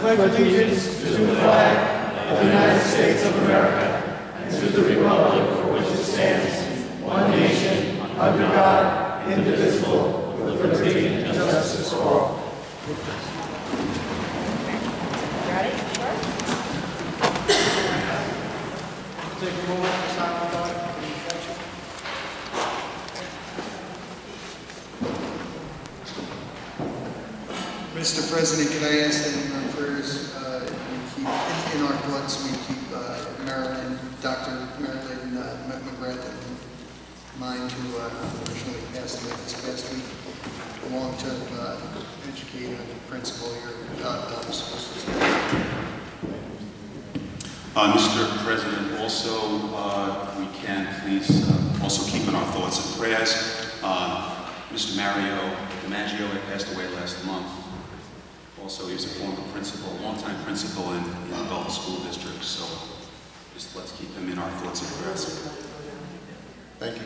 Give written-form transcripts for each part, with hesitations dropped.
pledge allegiance to the flag of the United States of America and to the republic for which it stands, one nation, under God, indivisible, with liberty and justice for all. Ready? Sure. Take a moment for silent thought and reflection. Mr. President, can I ask that in our prayers, we keep in our thoughts, we keep Marilyn, Dr. Marilyn McGrath in mind, who unfortunately passed away this past week, a long-term educator and principal here at the school system. Mr. President, also, we can please also keep in our thoughts and prayers. Mr. Mario DiMaggio had passed away last month. Also, he was a former principal, longtime principal in the Belleville School District, so just let's keep him in our thoughts and prayers. Thank you.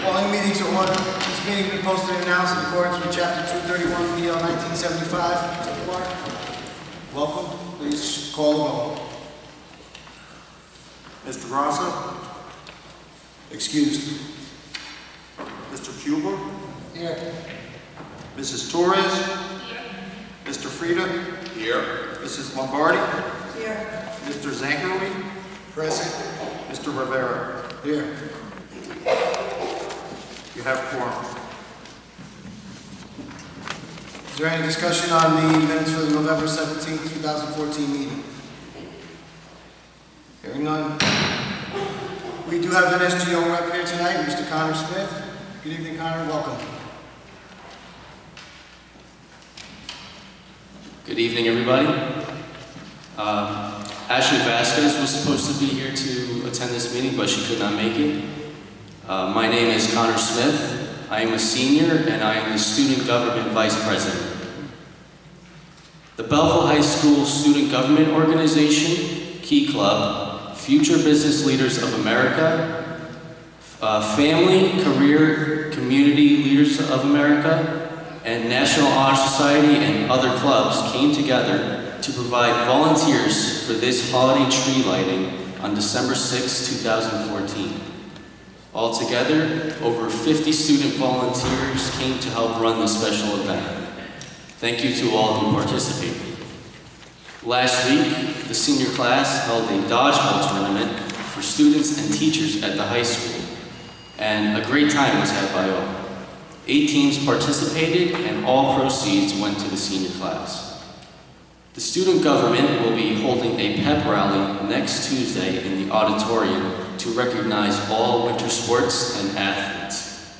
Calling meeting to order. This meeting has been posted and announced in accordance with Chapter 231 PL 1975. Mr. Clark, welcome. Please call the roll. Mr. Grasso? Excused. Mr. Cuba? Here. Mrs. Torres? Here. Mr. Frieda? Here. Mrs. Lombardi? Here. Mr. Zankerly? Present. Mr. Rivera? Here. You have quorum. Is there any discussion on the minutes for the November 17, 2014 meeting? Hearing none. We do have an SGO rep here tonight, Mr. Connor Smith. Good evening, Connor. Welcome. Good evening, everybody. Ashley Vasquez was supposed to be here to attend this meeting, but she could not make it. My name is Connor Smith. I am a senior, and I am the Student Government Vice President. The Belleville High School Student Government Organization, Key Club, Future Business Leaders of America, Family, Career, Community Leaders of America, and National Honor Society and other clubs came together to provide volunteers for this holiday tree lighting on December 6, 2014. Altogether, over 50 student volunteers came to help run this special event. Thank you to all who participated. Last week, the senior class held a dodgeball tournament for students and teachers at the high school, and a great time was had by all. 8 teams participated, and all proceeds went to the senior class. The student government will be holding a pep rally next Tuesday in the auditorium to recognize all winter sports and athletes.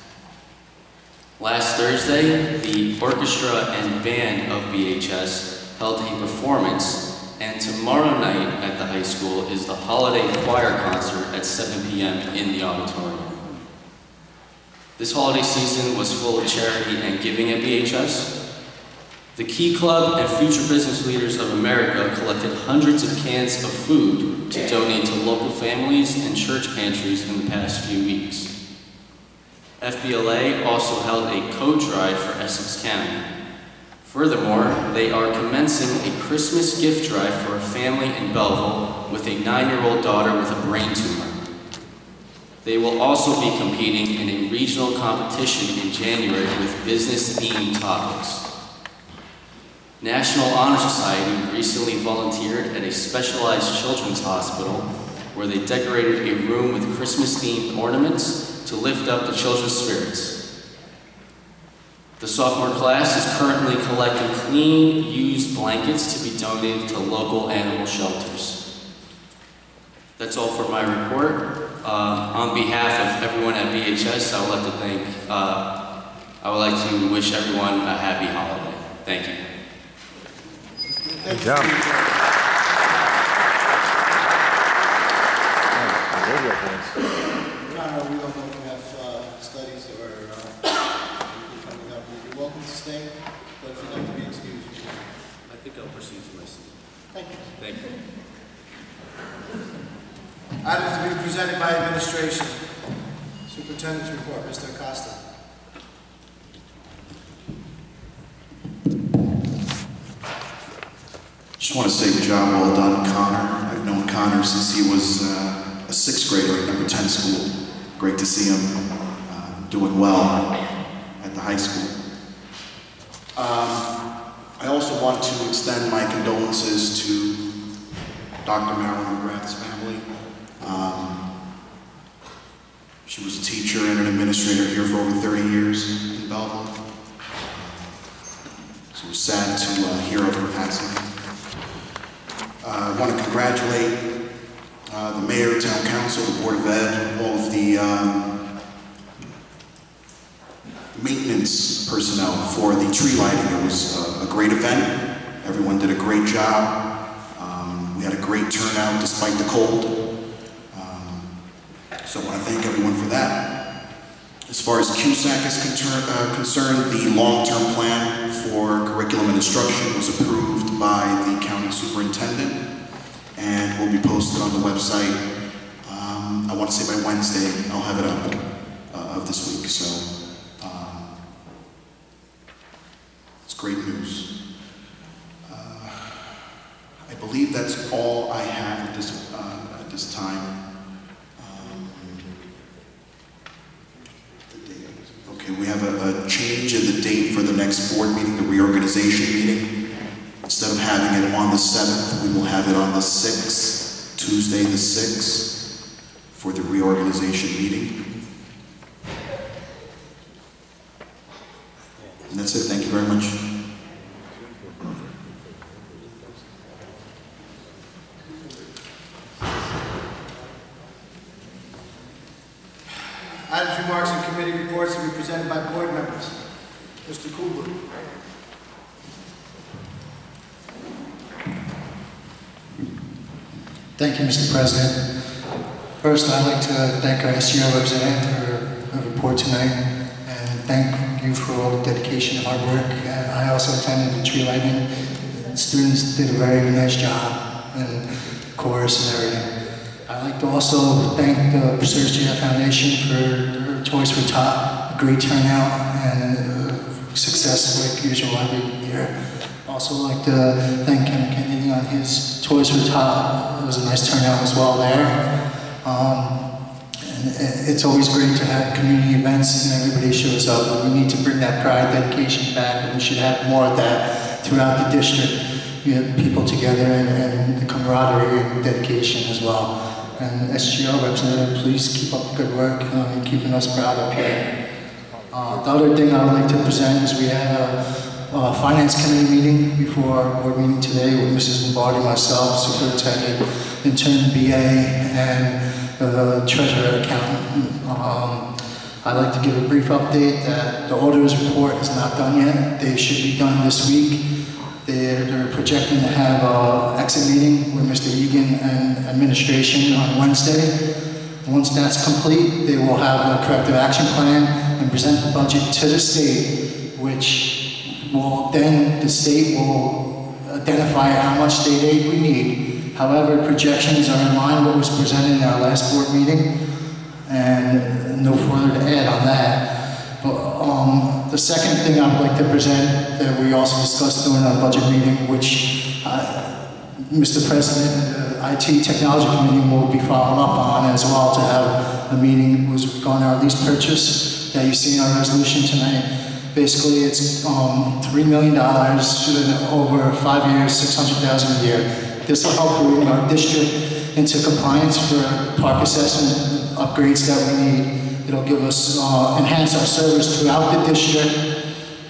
Last Thursday, the orchestra and band of BHS held a performance, and tomorrow night at the high school is the holiday choir concert at 7 p.m. in the auditorium. This holiday season was full of charity and giving at BHS. The Key Club and Future Business Leaders of America collected hundreds of cans of food to donate to local families and church pantries in the past few weeks. FBLA also held a coat drive for Essex County. Furthermore, they are commencing a Christmas gift drive for a family in Belleville with a 9-year-old daughter with a brain tumor. They will also be competing in a regional competition in January with business-themed topics. National Honor Society recently volunteered at a specialized children's hospital where they decorated a room with Christmas-themed ornaments to lift up the children's spirits. The sophomore class is currently collecting clean, used blankets to be donated to local animal shelters. That's all for my report. On behalf of everyone at BHS, I would like to wish everyone a happy holiday. Thank you. Good job. Connor, we don't know if you have studies or coming up. You're welcome to stay, but if you'd like to be excused, you can. I think I'll proceed to my seat. Thank you. Thank you. Items to be presented by administration. Superintendent's report, Mr. Acosta. Just want to say job well done, Connor. I've known Connor since he was a 6th grader at number 10 school. Great to see him doing well at the high school. I also want to extend my condolences to Dr. Marilyn McGrath's family. She was a teacher and an administrator here for over 30 years in Belleville. So it was sad to hear of her passing. I want to congratulate the mayor, town council, the board of ed, all of the maintenance personnel for the tree lighting. It was a great event. Everyone did a great job. We had a great turnout despite the cold. So I want to thank everyone for that. As far as CUSAC is concerned, the long-term plan for curriculum and instruction was approved by the county superintendent and will be posted on the website. I want to say by Wednesday, I'll have it up of this week. So it's great news. I believe that's all I have at this time. Okay, we have a change in the date for the next board meeting, the reorganization meeting. Instead of having it on the 7th, we will have it on the 6th, Tuesday the 6th, for the reorganization meeting. And that's it. Thank you very much. Items, remarks, and committee reports to be presented by board members. Mr. Kubler. Thank you, Mr. President. First, I'd like to thank our SGO representative for her report tonight, and thank you for all the dedication and hard work. I also attended the tree lighting. The students did a very nice job, and chorus and everything. I'd like to also thank the Preserve Foundation for their Toys for Tot, a great turnout and success like usual every year. Also like to thank Kevin Kennedy on his Toys for Tot. It was a nice turnout as well there. And it's always great to have community events and everybody shows up. We need to bring that pride, dedication back, and we should have more of that throughout the district. We have people together and the camaraderie and dedication as well. And SGO representative, please keep up the good work in keeping us proud up here. The other thing I would like to present is we had a finance committee meeting before our board meeting today with Mrs. Lombardi, myself, superintendent, intern BA, and the treasurer accountant. I'd like to give a brief update that the auditor's report is not done yet. They should be done this week. They're projecting to have an exit meeting with Mr. Egan and administration on Wednesday. Once that's complete, they will have a corrective action plan and present the budget to the state, which will then, the state will identify how much state aid we need. However, projections are in line with what was presented in our last board meeting, and no further to add on that. But the second thing I'd like to present that we also discussed during our budget meeting, which Mr. President, the IT Technology Committee will be following up on as well to have a meeting, was regarding our lease purchase that you see in our resolution tonight. Basically, it's $3 million over 5 years, $600,000 a year. This will help bring our district into compliance for park assessment upgrades that we need. It'll give us, enhance our service throughout the district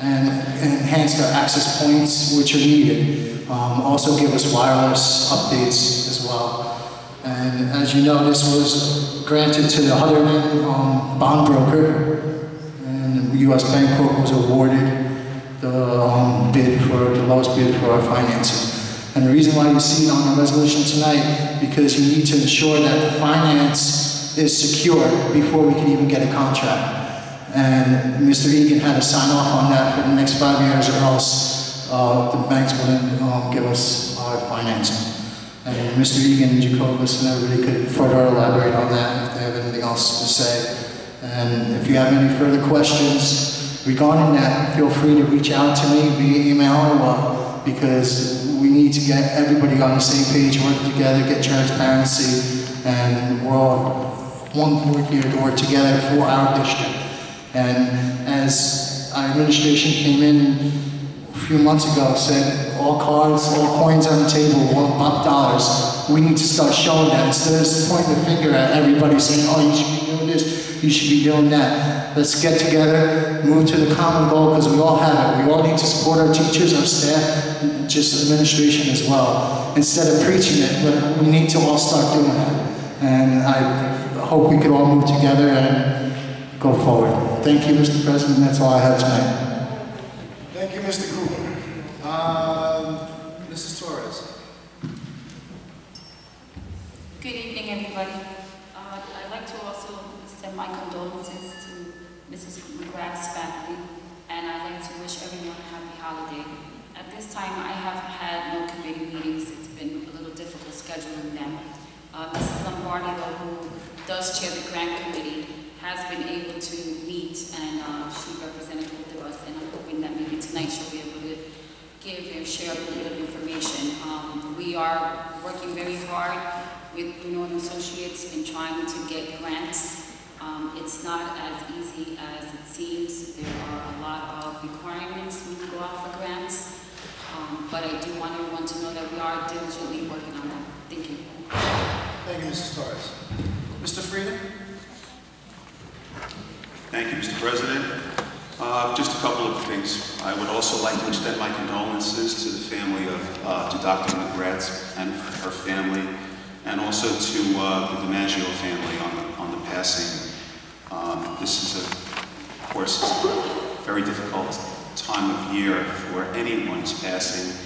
and enhance our access points which are needed. Also give us wireless updates as well. And as you know, this was granted to the Hutterman bond broker, and U.S. Bancorp was awarded the bid for the lowest bid for our financing. And the reason why you see it on the resolution tonight, because you need to ensure that the finance is secure before we can even get a contract. And Mr. Egan had to sign off on that for the next 5 years, or else the banks wouldn't give us our financing. And Mr. Egan and Jacobus and everybody could further elaborate on that if they have anything else to say. And if you have any further questions regarding that, feel free to reach out to me via email or what, because we need to get everybody on the same page, work together, get transparency, and we're all one board here to work together for our district. And as our administration came in a few months ago, said all cards, all coins on the table, $1, we need to start showing that instead of pointing the finger at everybody saying, oh, you should be doing this, you should be doing that. Let's get together, move to the common goal, because we all have it. We all need to support our teachers, our staff, and just administration as well. Instead of preaching it, but we need to all start doing that. And I hope we could all move together and go forward. Thank you, Mr. President. That's all I have tonight. Thank you, Mr. Cooper. Mrs. Torres. Good evening, everybody. I'd like to also send my condolences to Mrs. McGrath's family, and I'd like to wish everyone a happy holiday. At this time, I have had no committee meetings. It's been a little difficult scheduling them. Mrs. Lombardi, though, who does chair the grant committee, has been able to meet, and she represented both of us, and I'm hoping that maybe tonight she'll be able to give and share a little bit of information. We are working very hard with Bruno and Associates in trying to get grants. It's not as easy as it seems. There are a lot of requirements when you go out for grants, but I do want everyone to know that we are diligently working on them. Thank you. Thank you, Mrs. Torres. Mr. Frieden? Thank you, Mr. President. Just a couple of things. I would also like to extend my condolences to the family of, to Dr. McGrath and her family, and also to the DiMaggio family on the passing. This is, of course, a very difficult time of year for anyone's passing,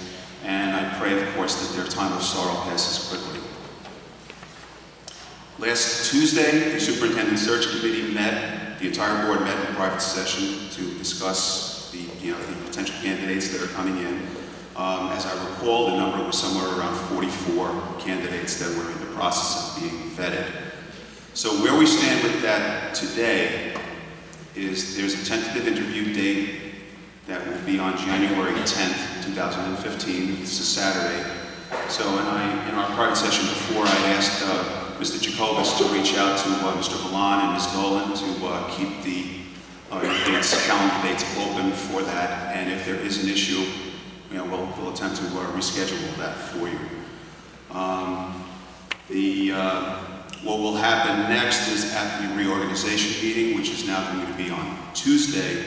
and I pray, of course, that their time of sorrow passes quickly. Last Tuesday, the Superintendent Search Committee met, the entire board met in private session to discuss the potential candidates that are coming in. As I recall, the number was somewhere around 44 candidates that were in the process of being vetted. So where we stand with that today is there's a tentative interview date that will be on January 10th, 2015. It's a Saturday. So in our private session before, I asked Mr. Jacobus to reach out to Mr. Villan and Ms. Dolan to keep the calendar dates open for that. And if there is an issue, we'll attempt to reschedule that for you. What will happen next is at the reorganization meeting, which is now going to be on Tuesday.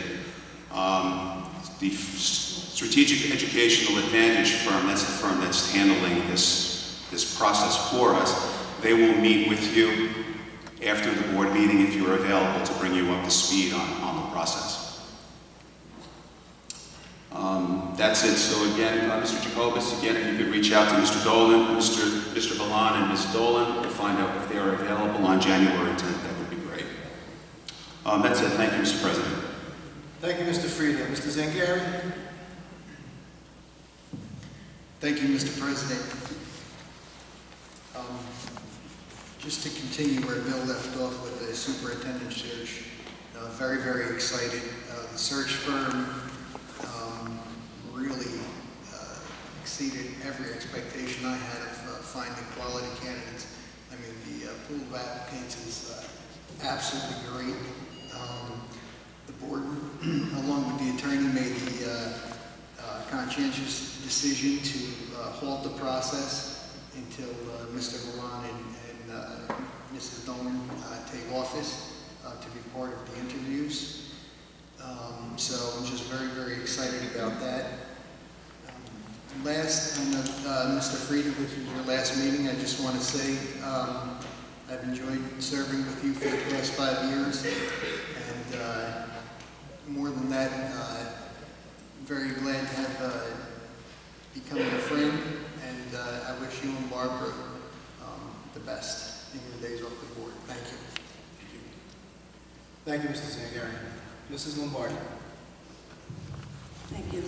The Strategic Educational Advantage firm, that's the firm that's handling this process for us, they will meet with you after the board meeting if you're available to bring you up to speed on the process. That's it. So again, Mr. Jacobus, again, if you could reach out to Mr. Dolan, Mr. Villan and Ms. Dolan to find out if they are available on January 10th, that would be great. That's it. Thank you, Mr. President. Thank you, Mr. Frieden. Mr. Zangari? Thank you, Mr. President. Just to continue where Bill left off with the superintendent search, very, very excited. The search firm really exceeded every expectation I had of finding quality candidates. I mean, the pool of applicants is absolutely great. The board, along with the attorney, made the conscientious decision to halt the process until Mr. Villan and Mrs. Dolan take office to be part of the interviews. So I'm just very, very excited about that. Last, I know, Mr. Frieden, which is your last meeting, I just want to say I've enjoyed serving with you for the past 5 years, and more than that, I'm very glad to have become your friend, and I wish you and Barbara the best in your days off the board. Thank you. Thank you, Mr. Zangari. Mrs. Lombardi? Thank you.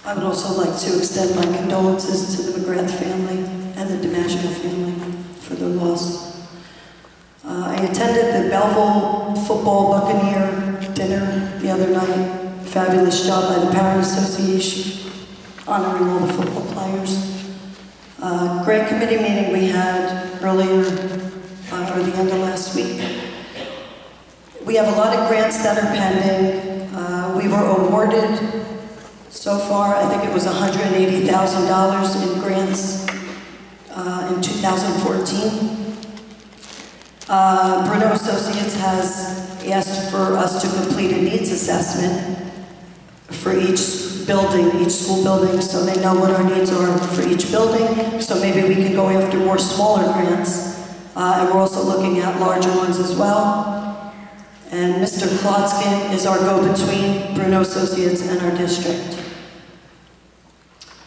I would also like to extend my condolences to the McGrath family and the DiMaggio family for their loss. I attended the Belleville Football Buccaneer dinner the other night. Fabulous job by the Parent Association honoring all the football players. Grant committee meeting we had earlier, or the end of last week. We have a lot of grants that are pending. We were awarded so far, I think it was $180,000 in grants in 2014. Bruno Associates has asked for us to complete a needs assessment for each building, each school building, so they know what our needs are for each building. So maybe we can go after more smaller grants. And we're also looking at larger ones as well. And Mr. Klotzkin is our go-between, Bruno Associates, and our district.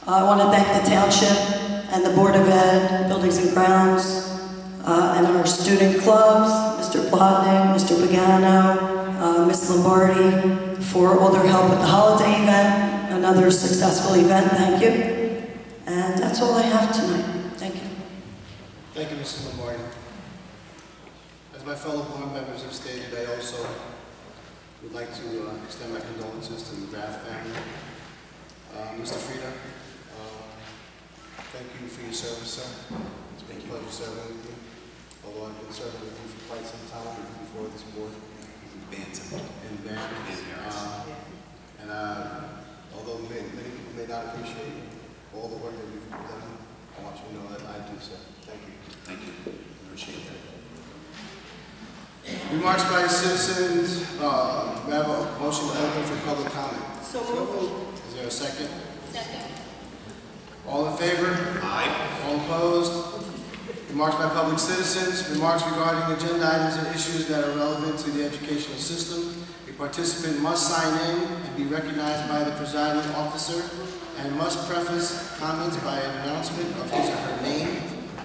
I want to thank the township and the Board of Ed, Buildings and Grounds, and our student clubs, Mr. Plotnick, Mr. Pagano, Ms. Lombardi, for all their help with the holiday event, another successful event. Thank you. And that's all I have tonight. Thank you. Thank you, Mrs. Lombardi. As my fellow board members have stated, I also would like to extend my condolences to the McGrath family. Mr. Frieda, thank you for your service, sir. It's been a pleasure serving with you. Although I've been serving with you for quite some time before this board. Although many people may not appreciate all the work that you've done, I want you to know that I do so. Thank you. Thank you. Appreciate that. Remarks by citizens. We have a motion to open for public comment. So moved. Is there a second? Second. All in favor? Aye. All opposed? Remarks by public citizens. Remarks regarding agenda items and issues that are relevant to the educational system. A participant must sign in and be recognized by the presiding officer and must preface comments by an announcement of his or her name,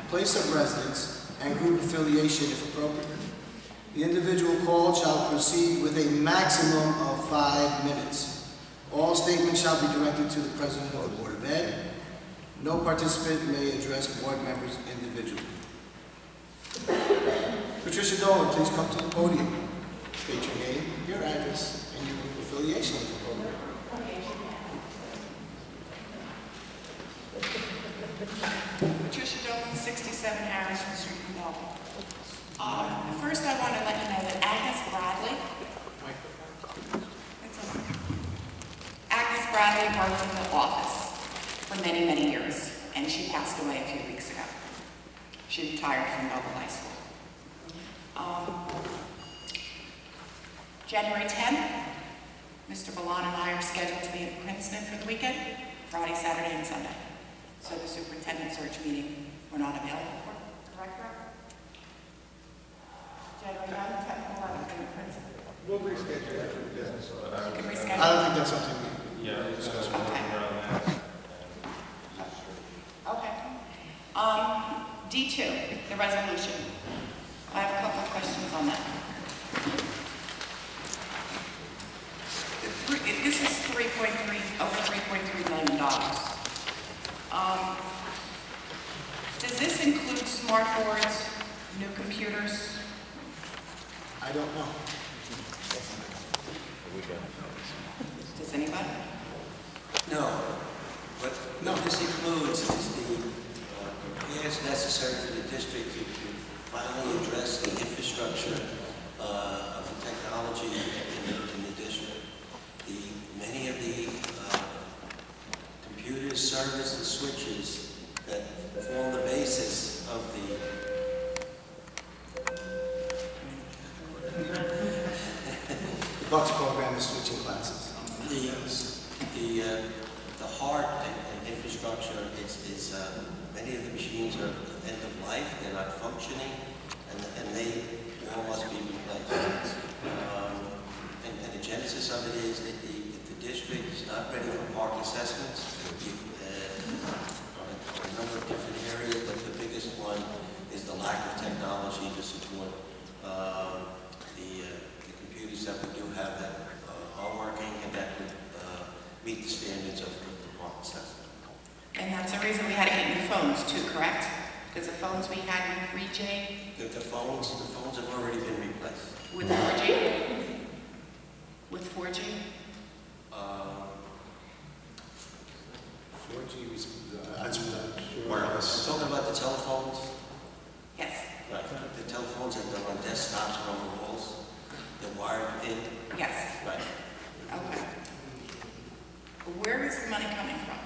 place of residence, and group affiliation if appropriate. The individual called shall proceed with a maximum of 5 minutes. All statements shall be directed to the President of the Board of Ed. No participant may address board members individually. Patricia Dolan, please come to the podium. State your name, your address, and your group affiliation if appropriate. Patricia Dolan, 67 Harrison Street, Belleville. First, I want to let you know that Agnes Bradley, worked in the office for many, many years, and she passed away a few weeks ago. She retired from Belleville High School. January 10th, Mr. Balan and I are scheduled to be in Princeton for the weekend, Friday, Saturday, and Sunday. So the superintendent search meeting we're not available for, correct? January 9th, 10th, and 11th in Princeton. We'll reschedule that for the business. You can reschedule. I don't think that's something we discuss. Okay. D2, the resolution. I have a couple of questions on that. This is over $3.3 million. Does this include smart boards, new computers? I don't know. Does anybody? No. What this includes is the repairs necessary for the district to finally address the infrastructure of the technology in the district. Many of the computers, servers, and switches that form the basis of the Bucks program is switching classes. The heart and infrastructure is many of the machines are end of life, they're not functioning, and they all must be replaced. And the genesis of it is that the district is not ready for park assessments on a number of different areas, but the biggest one is the lack of technology to support the computers that we do have that are working and that would meet the standards of the park assessment. And that's the reason we had to get new phones too, correct? Because the phones we had with 3G, The phones have already been replaced. with 4G? With 4G? 4G was, That's We're wireless. talking about the telephones. Yes. Right. The telephones that are on desktops or on the walls. They're wired in. Yes. Right. Okay. Where is the money coming from?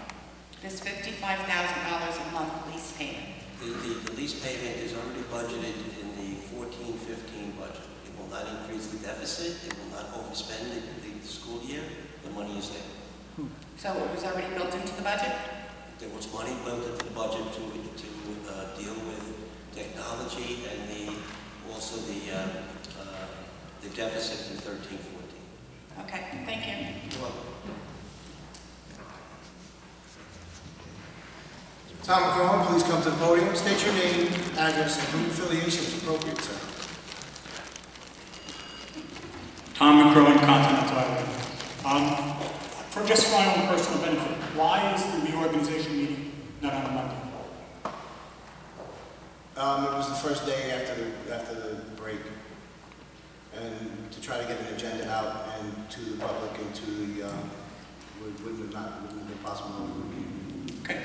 This $55,000 a month lease payment? The lease payment is already budgeted in the 14-15 budget. It will not increase the deficit. It will not overspend the school year. The money is there. So it was already built into the budget? There was money built into the budget to deal with technology and also the deficit in 13-14. Okay, thank you. You're welcome. Tom McCollum, please come to the podium. State your name, address, and group affiliation if appropriate, sir. Tom McCrowan, Continental Avenue. For just my own personal benefit, why is the reorganization meeting not on a Monday? It was the first day after the break, and to try to get an agenda out and to the public and to the wouldn't have been possible on the review. Okay,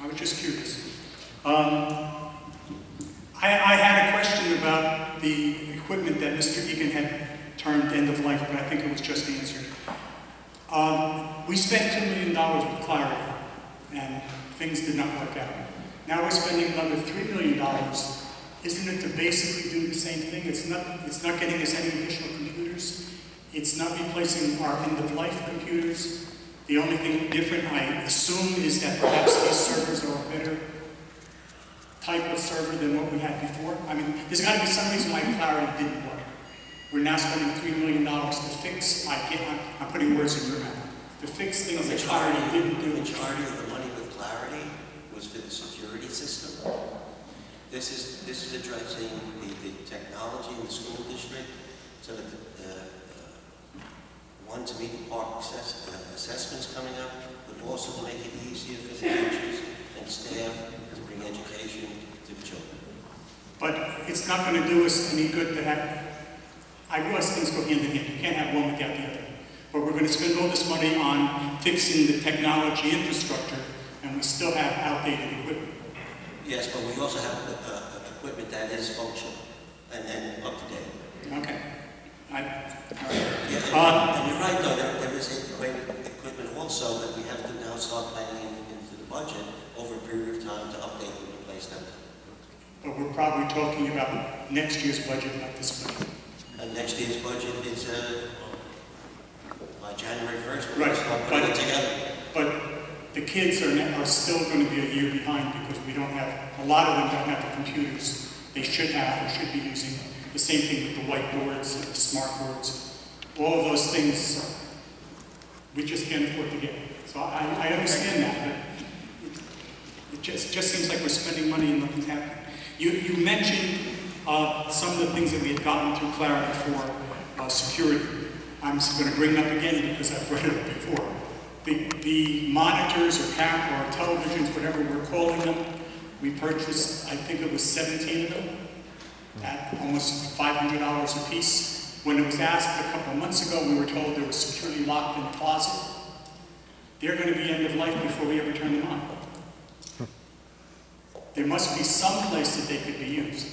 I was just curious. I had a question about the equipment that Mr. Egan had termed end of life, but I think it was just answered. We spent $2 million with Clarity, and things did not work out. Now we're spending another $3 million. Isn't it to basically do the same thing? It's not getting us any additional computers. It's not replacing our end-of-life computers. The only thing different, I assume, is that perhaps these servers are a better type of server than what we had before. I mean, there's got to be some reason why Clarity didn't work. We're now spending $3 million to fix, I'm putting words in your mouth, to fix things that Clarity didn't do. The majority of the money with Clarity was for the security system. This is addressing the technology in the school district so that one, to meet the park assessments coming up, but also to make it easier for the teachers and staff to bring education to the children. But it's not going to do us any good to have, I realize things go hand in hand. You can't have one without the other. But we're going to spend all this money on fixing the technology infrastructure, and we still have outdated equipment. Yes, but we also have equipment that is functional and up to date. Okay. And you're right, though, there is equipment also that we have to now start planning into the budget over a period of time to update and replace them. But we're probably talking about next year's budget, not this budget. And next year's budget is by January 1st. Right, Start putting it together. But the kids are still going to be a year behind because we don't have, a lot of them don't have the computers they should have or should be using. The same thing with the whiteboards and the smart boards. All of those things we just can't afford to get. So I understand that, but it just seems like we're spending money and nothing's happening. You mentioned some of the things that we had gotten through Clarity for security. I'm going to bring it up again because I've read it before. The monitors or televisions, whatever we're calling them, we purchased, I think it was 17 of them at almost $500 a piece. When it was asked a couple of months ago, we were told they were securely locked in a closet. They're going to be end of life before we ever turn them on. There must be some place that they could be used.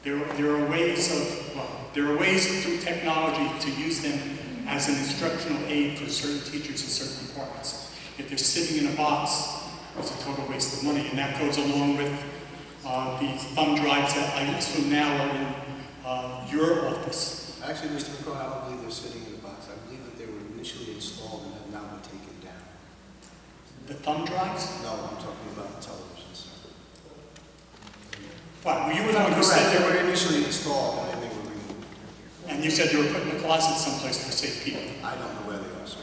There are ways through technology to use them as an instructional aid for certain teachers in certain departments. If they're sitting in a box, it's a total waste of money, and that goes along with the thumb drives that I assume now are in your office. Actually, Mr. McCoy, I don't believe they're sitting in a box. I believe that they were initially installed and have now been taken down. The thumb drives? No, I'm talking about the televisions. What, you were the one who said they were initially installed and then they were removed. And you said they were put in a closet someplace for safekeeping. I don't know where they are, sir.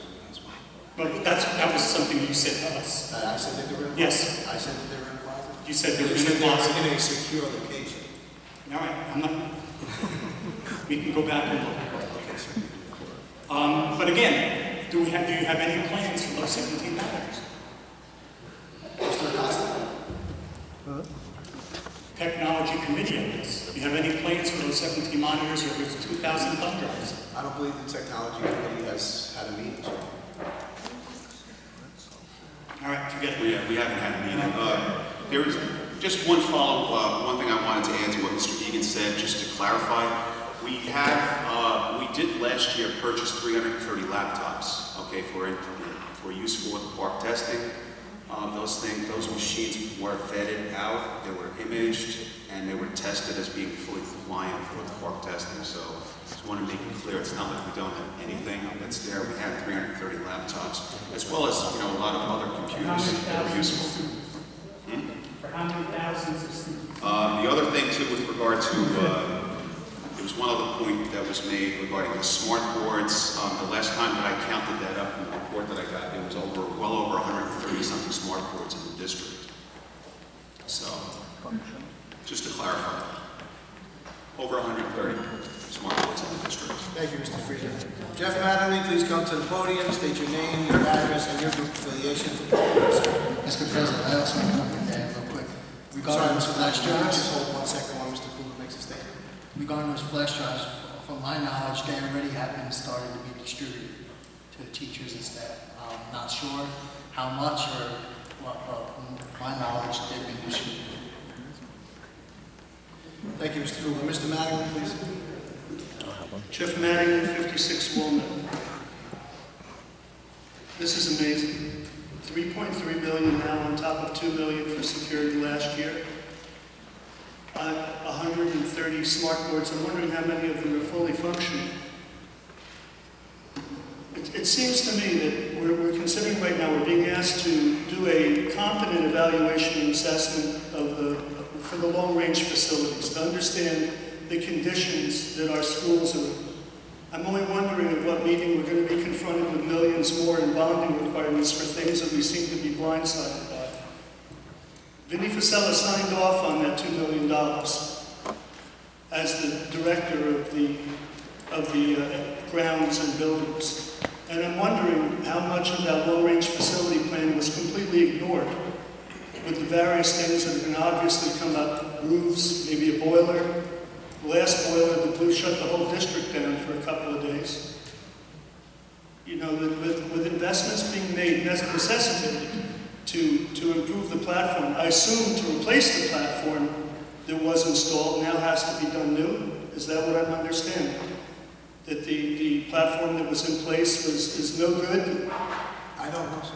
But that was something you said to us. I said that they were in a closet? Yes. I said that they were in a closet? You said they were You in a said they closet. were in a secure location. All right, I'm not. We can go back and look. Okay, sir. But again, do you have any plans for those $17? Mr. technology committee on this? Do you have any plans for those 17 monitors or those 2,000 thumb drives? I don't believe the technology committee has had a meeting, sir. All right, forget it. We haven't had a meeting. There is just one one thing I wanted to add to what Mr. Egan said, just to clarify. We did last year purchase 330 laptops, okay, for use for the park testing. Those machines were vetted out, they were imaged, and they were tested as being fully compliant for the park testing. So just want to make it clear, it's not like we don't have anything that's there. We have 330 laptops, as well as a lot of other computers that are useful. For how many thousands of students? The other thing too, with regard to there was one other point that was made regarding the smart boards. The last time that I counted that up in the report that I got, there was well over 130 something smart boards in the district. So, just to clarify, over 130 smart boards in the district. Thank you, Mr. Friedman. Jeff Mattingly, please come to the podium, state your name, your address, and your group affiliation for the podium, sir. Mr. President, I also want to comment there real quick. Sorry, Mr. Flash drives. Just hold 1 second while Mr. Cooper makes a statement. Regarding those flash drives, from my knowledge, they already have been started to be distributed to the teachers and staff. I'm not sure how much or what, but from my knowledge, they've been distributed. Thank you, Mr. Cooper. Mr. Mattingly, please. Jeff Mattingly, 56 Walnut. This is amazing. $3.3 million now on top of $2 million for security last year. 130 smart boards. I'm wondering how many of them are fully functioning. It seems to me that we're considering right now, we're being asked to do a competent evaluation and assessment for the long-range facilities, to understand the conditions that our schools are in. I'm only wondering at what meeting we're going to be confronted with millions more in bonding requirements for things that we seem to be blindsided by. Vinny Fasella signed off on that $2 million as the director of the grounds and buildings. And I'm wondering how much of that long-range facility plan was completely ignored with the various things that are going to obviously come up, roofs, maybe a boiler. The last boiler, the blew shut the whole district down for a couple of days. You know, with investments being made necessitated to improve the platform, I assume to replace the platform that was installed now has to be done new. Is that what I'm understanding? That the platform that was in place is no good? I don't know, sir.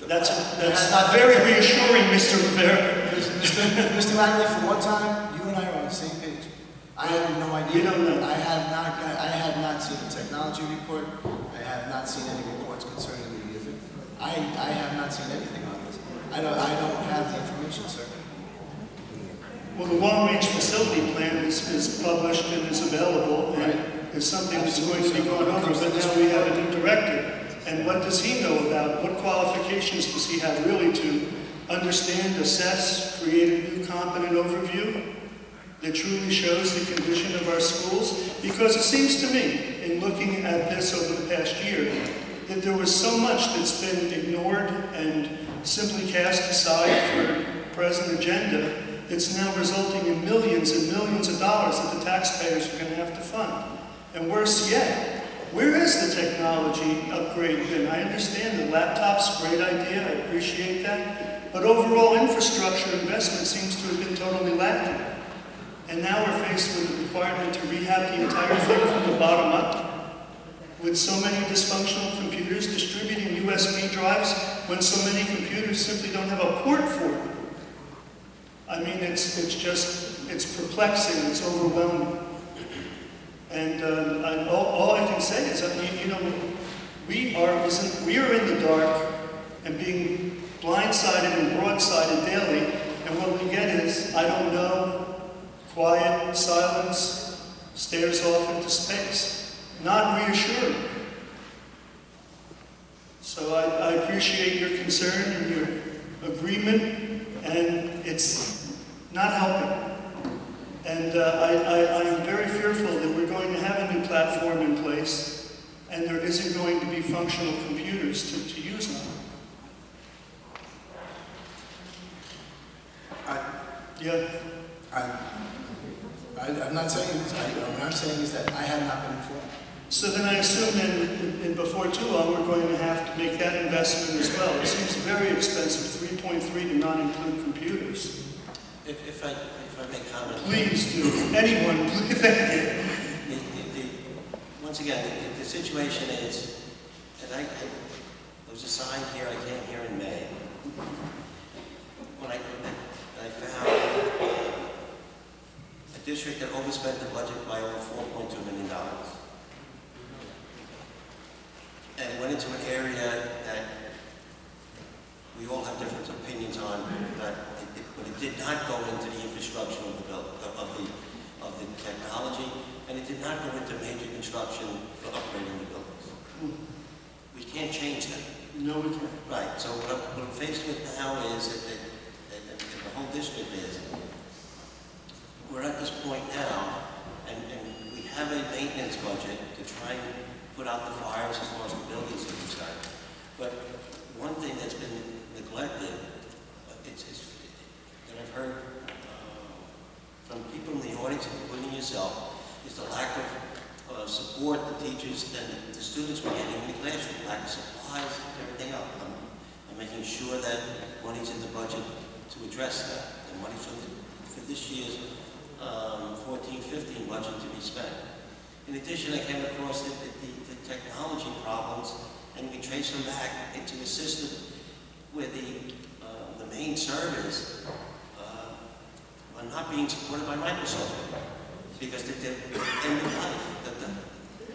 That's not very reassuring, Mr. Rivera. Mr. Mattingly, for one time, you and I are on the same page. I have no idea. You don't know. I have not seen a technology report. I have not seen any reports concerning the user. I have not seen anything on this. I don't have the information, sir. Well, the long-range facility plan is published and is available, and is something that's going to be going over, but now we have a new director. And what does he know about, what qualifications does he have really to understand, assess, create a new competent overview that truly shows the condition of our schools? Because it seems to me, in looking at this over the past year, that there was so much that's been ignored and simply cast aside for present agenda that's now resulting in millions and millions of dollars that the taxpayers are going to have to fund. And worse yet, where is the technology upgrade been? I understand the laptop's a great idea, I appreciate that, but overall infrastructure investment seems to have been totally lacking. And now we're faced with the requirement to rehab the entire thing from the bottom up, with so many dysfunctional computers distributing USB drives when so many computers simply don't have a port for them. I mean, it's perplexing, it's overwhelming. And all I can say is, you know, we are in the dark and being blindsided and broadsided daily, and what we get is, I don't know, quiet, silence, stares off into space. Not reassuring. So I appreciate your concern and your agreement, and it's not helping. And I'm very fearful that we're going to have a new platform in place, and there isn't going to be functional computers to use on. Yeah. I'm not saying this. What I'm saying is that I have not been informed. So then I assume in before too long, we're going to have to make that investment as well. It seems very expensive, 3.3 to not include computers. If I may comment. Please do. Anyone, please. Once again, the situation is, and there was a sign here, I came here in May. When I found a district that overspent the budget by over $4.2 million. And it went into an area that we all have different opinions on, but it did not go into the infrastructure of the technology, and it did not go into major construction for upgrading the buildings. We can't change that. No, we can't. Right. So what I'm faced with now is that the whole district is we're at this point now, and we have a maintenance budget to try and put out the fires as far as the buildings are concerned. But one thing that's been neglected, that I've heard from people in the audience, including yourself, is the lack of support the teachers and the students were getting in the classroom, lack of supplies, everything else. I'm making sure that money's in the budget to address that. The money for this year's 14-15 budget to be spent. In addition, I came across the technology problems, and we trace them back into a system where the main servers are not being supported by Microsoft because they're end of life.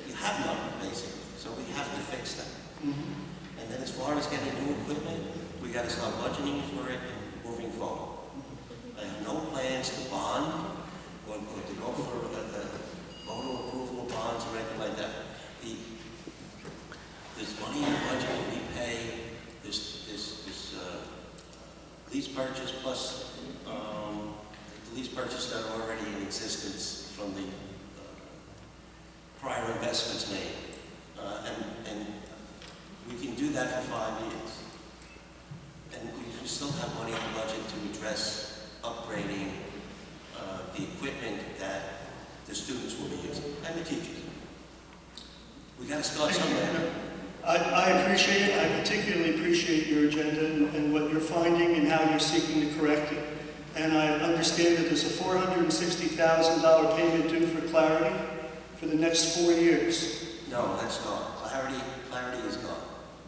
You have none, basically. So we have to fix that. And then as far as getting new equipment, we got to start budgeting for it and moving forward. I have no plans to bond or to go for voter approval of bonds or anything like that. There's money in the budget to repay this lease purchase plus the lease purchase that are already in existence from the prior investments made. And we can do that for 5 years. And we still have money in the budget to address upgrading the equipment that the students will be using, and the teachers. We got to start somewhere. I appreciate it. I particularly appreciate your agenda and what you're finding and how you're seeking to correct it. And I understand that there's a $460,000 payment due for Clarity for the next 4 years. No, that's gone. Clarity is gone.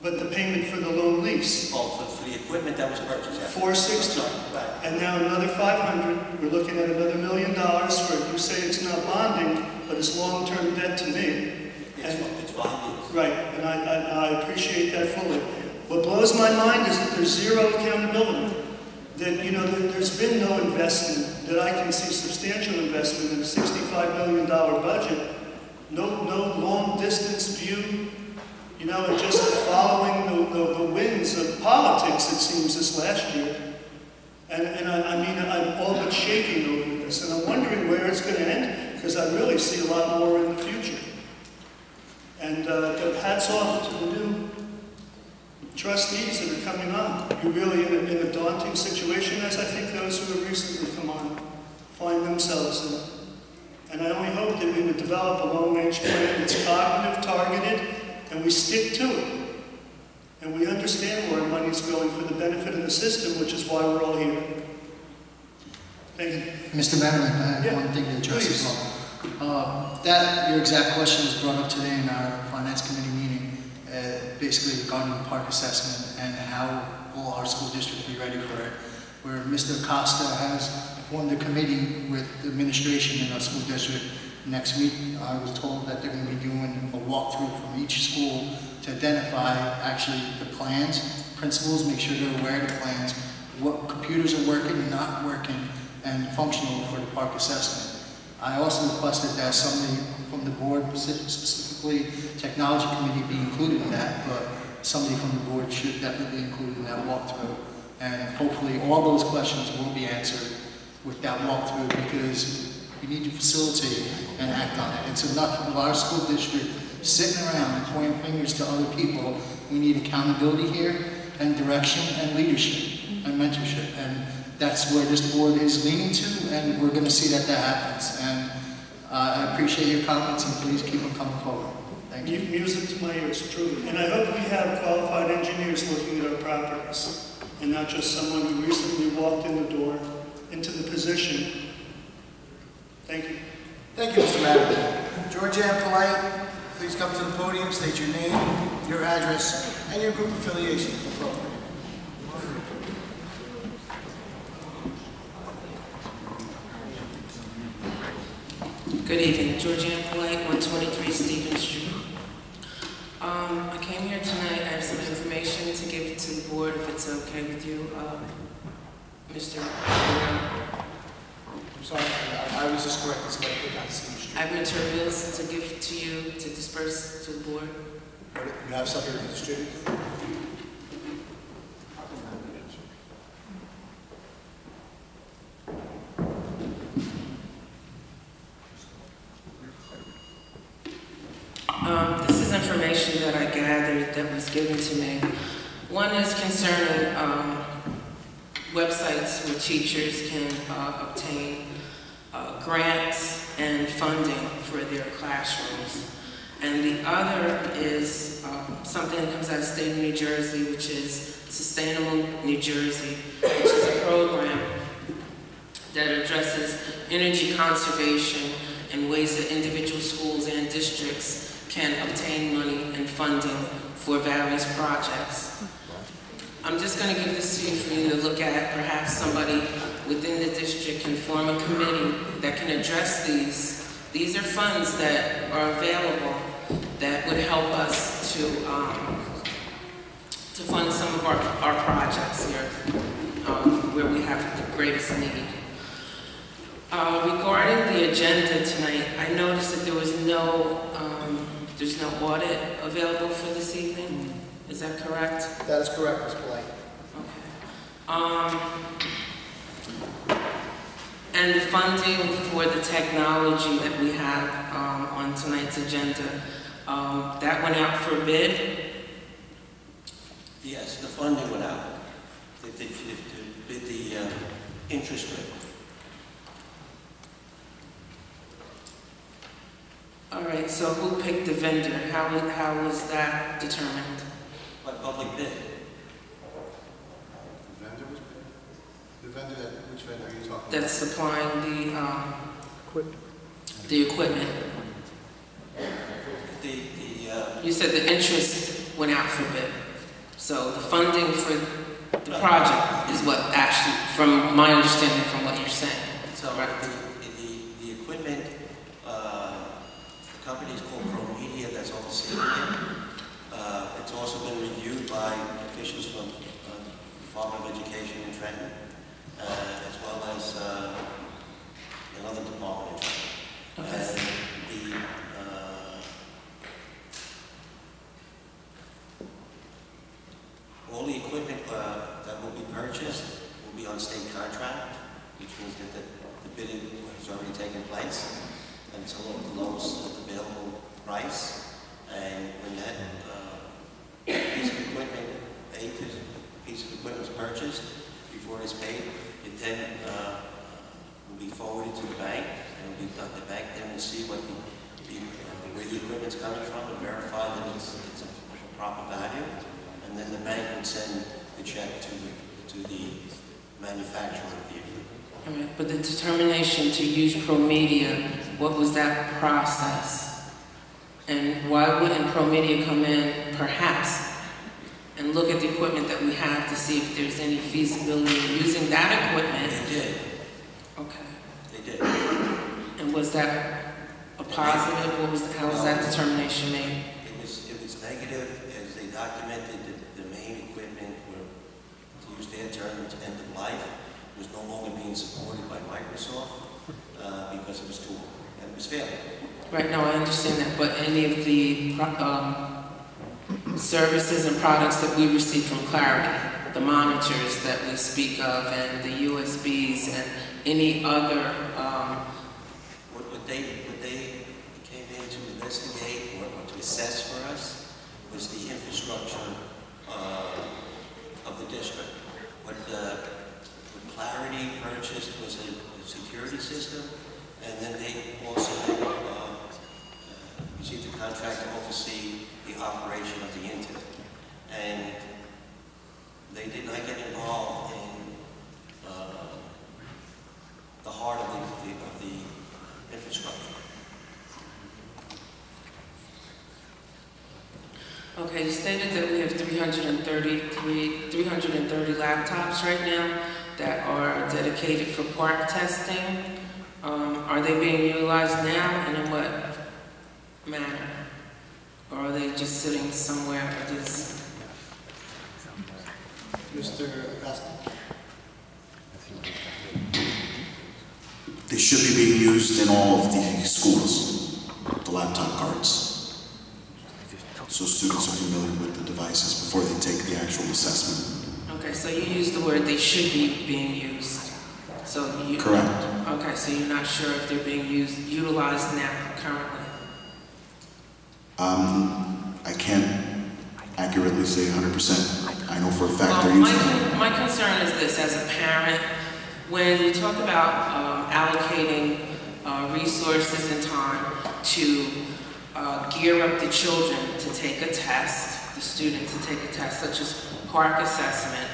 But the payment for the loan lease. Oh, for the equipment that was purchased. $460. Right. And now another $500. We're looking at another $1 million for, you say it's not bonding, but it's long-term debt to me. It's 5 years. Right, and I appreciate that fully. What blows my mind is that there's zero accountability. That, there's been no investment, that I can see substantial investment in a $65 million budget. No long distance view, and just following the winds of politics, it seems, this last year. And I'm all but shaking over this, and I'm wondering where it's going to end, because I really see a lot more in the future. And hats off to the new trustees that are coming on. You're really in a daunting situation, as I think those who have recently come on find themselves in. And I only hope that we would develop a long-range plan that's cognitive, targeted, and we stick to it. And we understand where our money's going for the benefit of the system, which is why we're all here. Thank you. Mr. Madeline, I have one thing to address as well. Your exact question was brought up today in our Finance Committee meeting, basically regarding the park assessment and how will our school district be ready for it, where Mr. Acosta has formed a committee with the administration in our school district. Next week, I was told that they're going to be doing a walkthrough from each school to identify actually the plans, principals, make sure they're aware of the plans, what computers are working, not working, and functional for the park assessment. I also requested that somebody from the board, specifically technology committee, be included in that, but somebody from the board should definitely be included in that walkthrough. And hopefully all those questions will be answered with that walkthrough, because we need to facilitate and act on it. It's enough of our school district sitting around and pointing fingers to other people. We need accountability here, and direction, and leadership, and mentorship. And that's where this board is leaning to, and we're going to see that happens. And I appreciate your comments, and please keep them coming forward. Thank you. Music to my ears, truly. And I hope we have qualified engineers looking at our properties, and not just someone who recently walked in the door into the position. Thank you. Thank you, Mr. Madden. Georgianne Polite, please come to the podium, state your name, your address, and your group affiliation if appropriate. Good evening, Georgianne Polite, 123 Stevens Street. I came here tonight, I have some information to give to the board, if it's okay with you, Mr. I'm sorry, I was just corrected, so I did not see you. I have materials to give to you to disperse to the board. You have something to distribute? This is information that I gathered that was given to me. One is concerning websites where teachers can obtain grants and funding for their classrooms. And the other is something that comes out of the state of New Jersey, which is Sustainable New Jersey, which is a program that addresses energy conservation and ways that individual schools and districts can obtain money and funding for various projects. I'm just going to give this to you for you to look at. Perhaps somebody within the district can form a committee that can address these. These are funds that are available that would help us to fund some of our projects here where we have the greatest need. Regarding the agenda tonight, I noticed that there was there's no audit available for this evening. Is that correct? That is correct, Ms. Polite. Okay. And the funding for the technology that we have on tonight's agenda, that went out for bid? Yes, the funding went out. They bid the interest rate. All right, so who picked the vendor? How was that determined? By public bid. The vendor was bid? The vendor which vendor are you talking about? That's supplying the equipment. You said the interest went out for bid. So the funding for the project is what actually, from my understanding from what you're saying. So the equipment, the company is called ProMedia that's overseeing it. It's also been reviewed by officials from the Department of Education in Trenton, as well as another department in Trenton. Okay. All the equipment that will be purchased will be on state contract, which means that the bidding has already taken place, and it's the lowest available price. And when that piece of equipment, is purchased, before it is paid, it then will be forwarded to the bank, and the bank then will see what where the equipment's coming from and verify that it's a proper value. And then the bank would send the check to the manufacturer of the equipment. All right, but the determination to use ProMedia, what was that process? And why wouldn't ProMedia come in, perhaps, and look at the equipment that we have to see if there's any feasibility in using that equipment? They did. Okay. They did. And was that a positive? How was that determination made? It was negative, as they documented the main equipment were, to use their term, it's end of life. It was no longer being supported by Microsoft because it was too, and it was failing. Right, no, I understand that, but any of the services and products that we receive from Clarity, the monitors that we speak of, and the USBs, and any other... What they came in to investigate or to assess for us was the infrastructure of the district. What Clarity system, and then they also received a contract to oversee the operation of the internet. And they did not get involved in the heart of the infrastructure. Okay, you stated that we have 330 laptops right now that are dedicated for park testing. Are they being utilized now, and in what manner? Or are they just sitting somewhere at this? Mr. Costa. They should be being used in all of the schools, the laptop cards. So students are familiar with the devices before they take the actual assessment. Okay, so you used the word they should be being used. So you, correct. Okay, so you're not sure if they're being utilized now, currently? I can't accurately say 100%. I know for a fact they're using them. My concern is this, as a parent, when you talk about allocating resources and time to gear up the children to take a test, the students to take a test such as park assessment,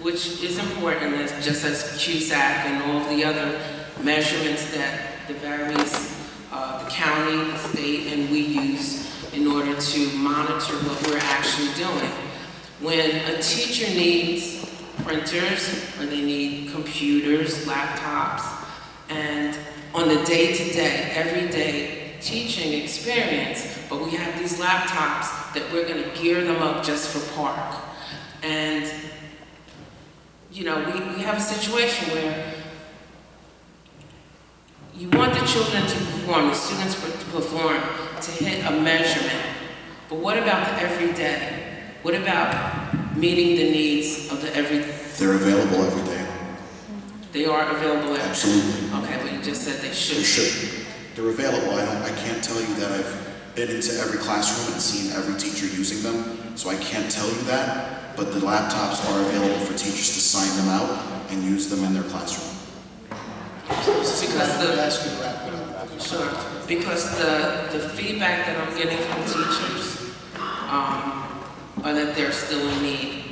which is important just as CUSAC and all the other measurements that the various, the county, the state, and we use in order to monitor what we're actually doing. When a teacher needs printers, or they need computers, laptops, and on the day-to-day, everyday teaching experience, but we have these laptops that we're going to gear them up just for park. And, you know, we have a situation where you want the children to perform, the students to perform, to hit a measurement. But what about the everyday? What about meeting the needs of the everyday? They're available every day. They are available every day? Absolutely. Okay, but you just said they should. They should. They're available. I can't tell you that I've been into every classroom and seen every teacher using them, so I can't tell you that, but the laptops are available for teachers to sign them out and use them in their classroom. Because the feedback that I'm getting from teachers are that they're still in need.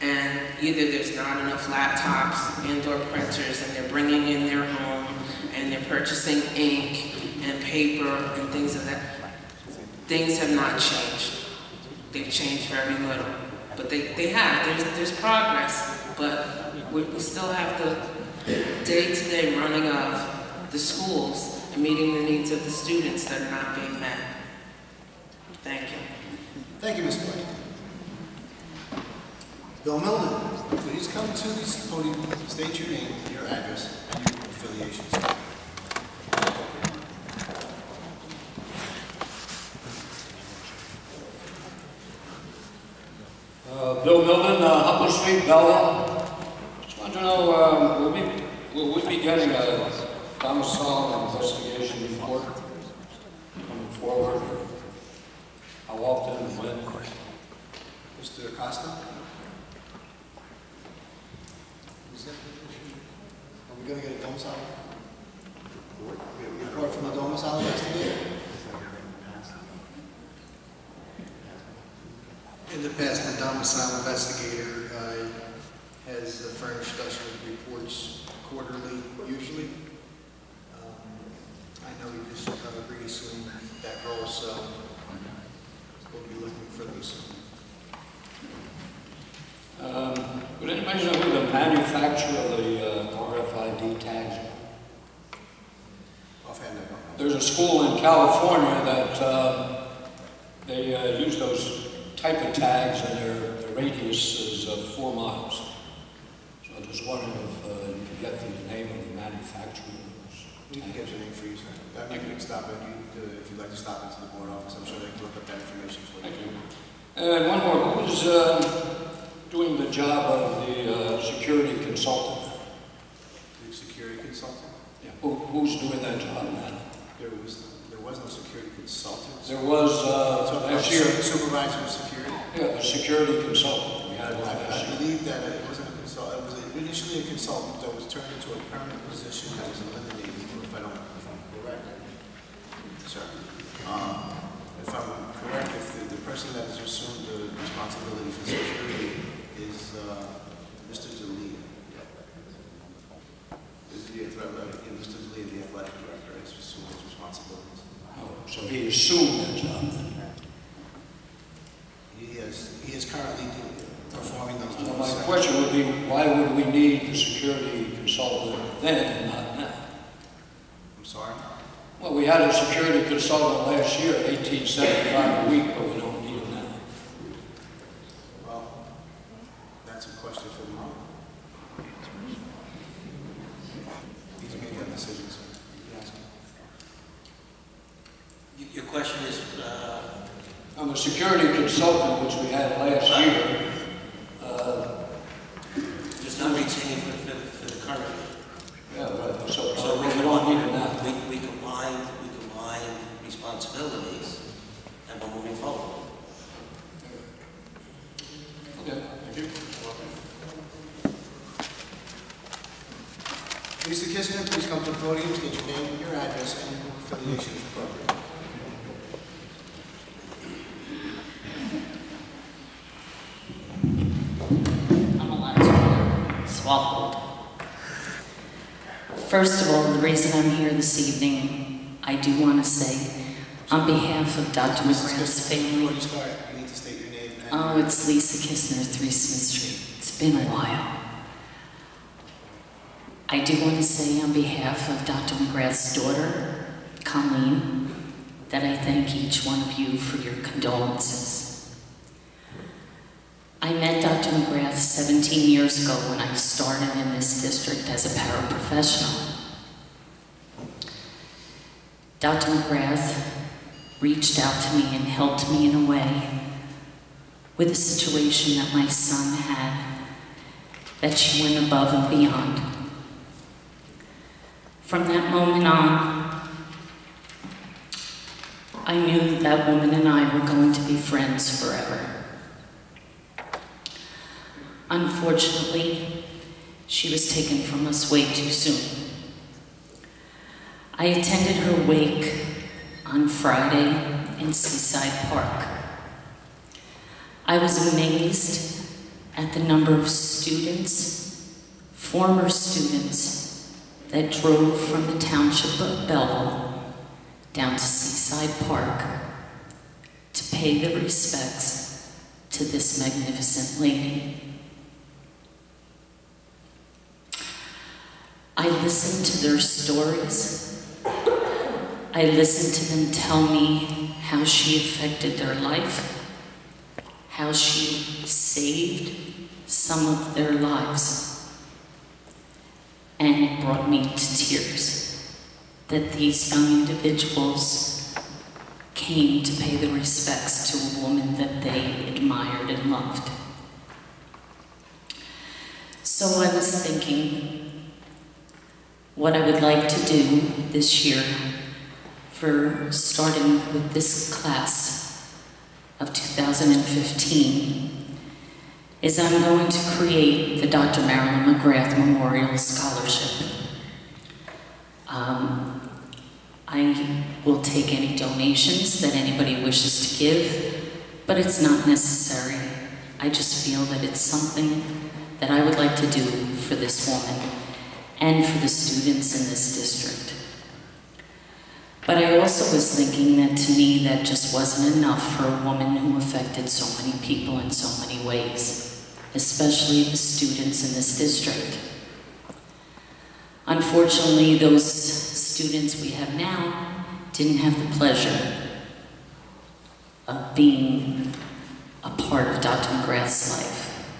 And either there's not enough laptops, indoor printers, and they're bringing in their home, and they're purchasing ink and paper and things of that. Things have not changed. They've changed very little. But they have. There's progress, but we still have the day-to-day running of the schools and meeting the needs of the students that are not being met. Thank you. Thank you, Ms. White. Bill Milner, please come to this podium, state your name, your address, and your affiliations. Bill Milner, Upper Street, Belleville. Just want to know, will we be getting a domicile investigation report coming forward? How often and when? Mr. Acosta? Are we going to get a domicile? A report from the domicile investigator? In the past, the domicile investigator has furnished us with reports quarterly, usually. I know he just recently that role, so we'll be looking for those. Would anybody know who the manufacturer of the RFID tags are? Offhand, I don't know. There's a school in California that they use those type of tags, and their radius is 4 miles. So I just wondering if you could get the name of the manufacturer of those. We can get your name for you, sir. That you can stop at you if you'd like to stop into the board office. I'm sure they can look up that information for you. Thank you. And one more. Who's doing the job of the security consultant? The security consultant? Yeah. Who's doing that job now? There was no security consultant. There was last year. Supervisor of security. Yeah, the security consultant. We had one last year. I believe that it wasn't a consultant. initially a consultant that was turned into a permanent position that was eliminated, if I'm correct. Sir. If I'm correct, if the person that has assumed the responsibility for security is Mr. DeLeo. Mr. DeLeo, the athletic director, has assumed his responsibilities. Oh, so he assumed that job then? He is currently performing those duties. Well, my question would be, why would we need the security consultant then and not now? I'm sorry? Well, we had a security consultant last year, $18.75 a week, but we don't need him now. Well, that's a question for the moment. He's made that decision, sir. Your question is, On the security consultant, which we had last year, just not retained for the current year. yeah, right. So we don't need him now. We combined responsibilities, and we're moving forward. Okay, thank you. Lisa Kissner, please come to the podium, state your name, your address, and your affiliation if appropriate. I'm allowed to swallow. First of all, the reason I'm here this evening, I do want to say, on behalf of Dr. McGrath's family. Before you start, you need to state your name. Oh, it's Lisa Kissner, 3 Smith Street. It's been a while. I do want to say on behalf of Dr. McGrath's daughter, Colleen, that I thank each one of you for your condolences. I met Dr. McGrath 17 years ago when I started in this district as a paraprofessional. Dr. McGrath reached out to me and helped me in a way with a situation that my son had, that she went above and beyond. From that moment on, I knew that woman and I were going to be friends forever. Unfortunately, she was taken from us way too soon. I attended her wake on Friday in Seaside Park. I was amazed at the number of students, former students, that drove from the township of Belleville down to Seaside Park to pay their respects to this magnificent lady. I listened to their stories. I listened to them tell me how she affected their life, how she saved some of their lives. And it brought me to tears that these young individuals came to pay the respects to a woman that they admired and loved. So I was thinking what I would like to do this year for starting with this class of 2015 is I'm going to create the Dr. Marilyn McGrath Memorial Scholarship. I will take any donations that anybody wishes to give, but it's not necessary. I just feel that it's something that I would like to do for this woman and for the students in this district. But I also was thinking that to me that just wasn't enough for a woman who affected so many people in so many ways, especially the students in this district. Unfortunately, those students we have now didn't have the pleasure of being a part of Dr. McGrath's life.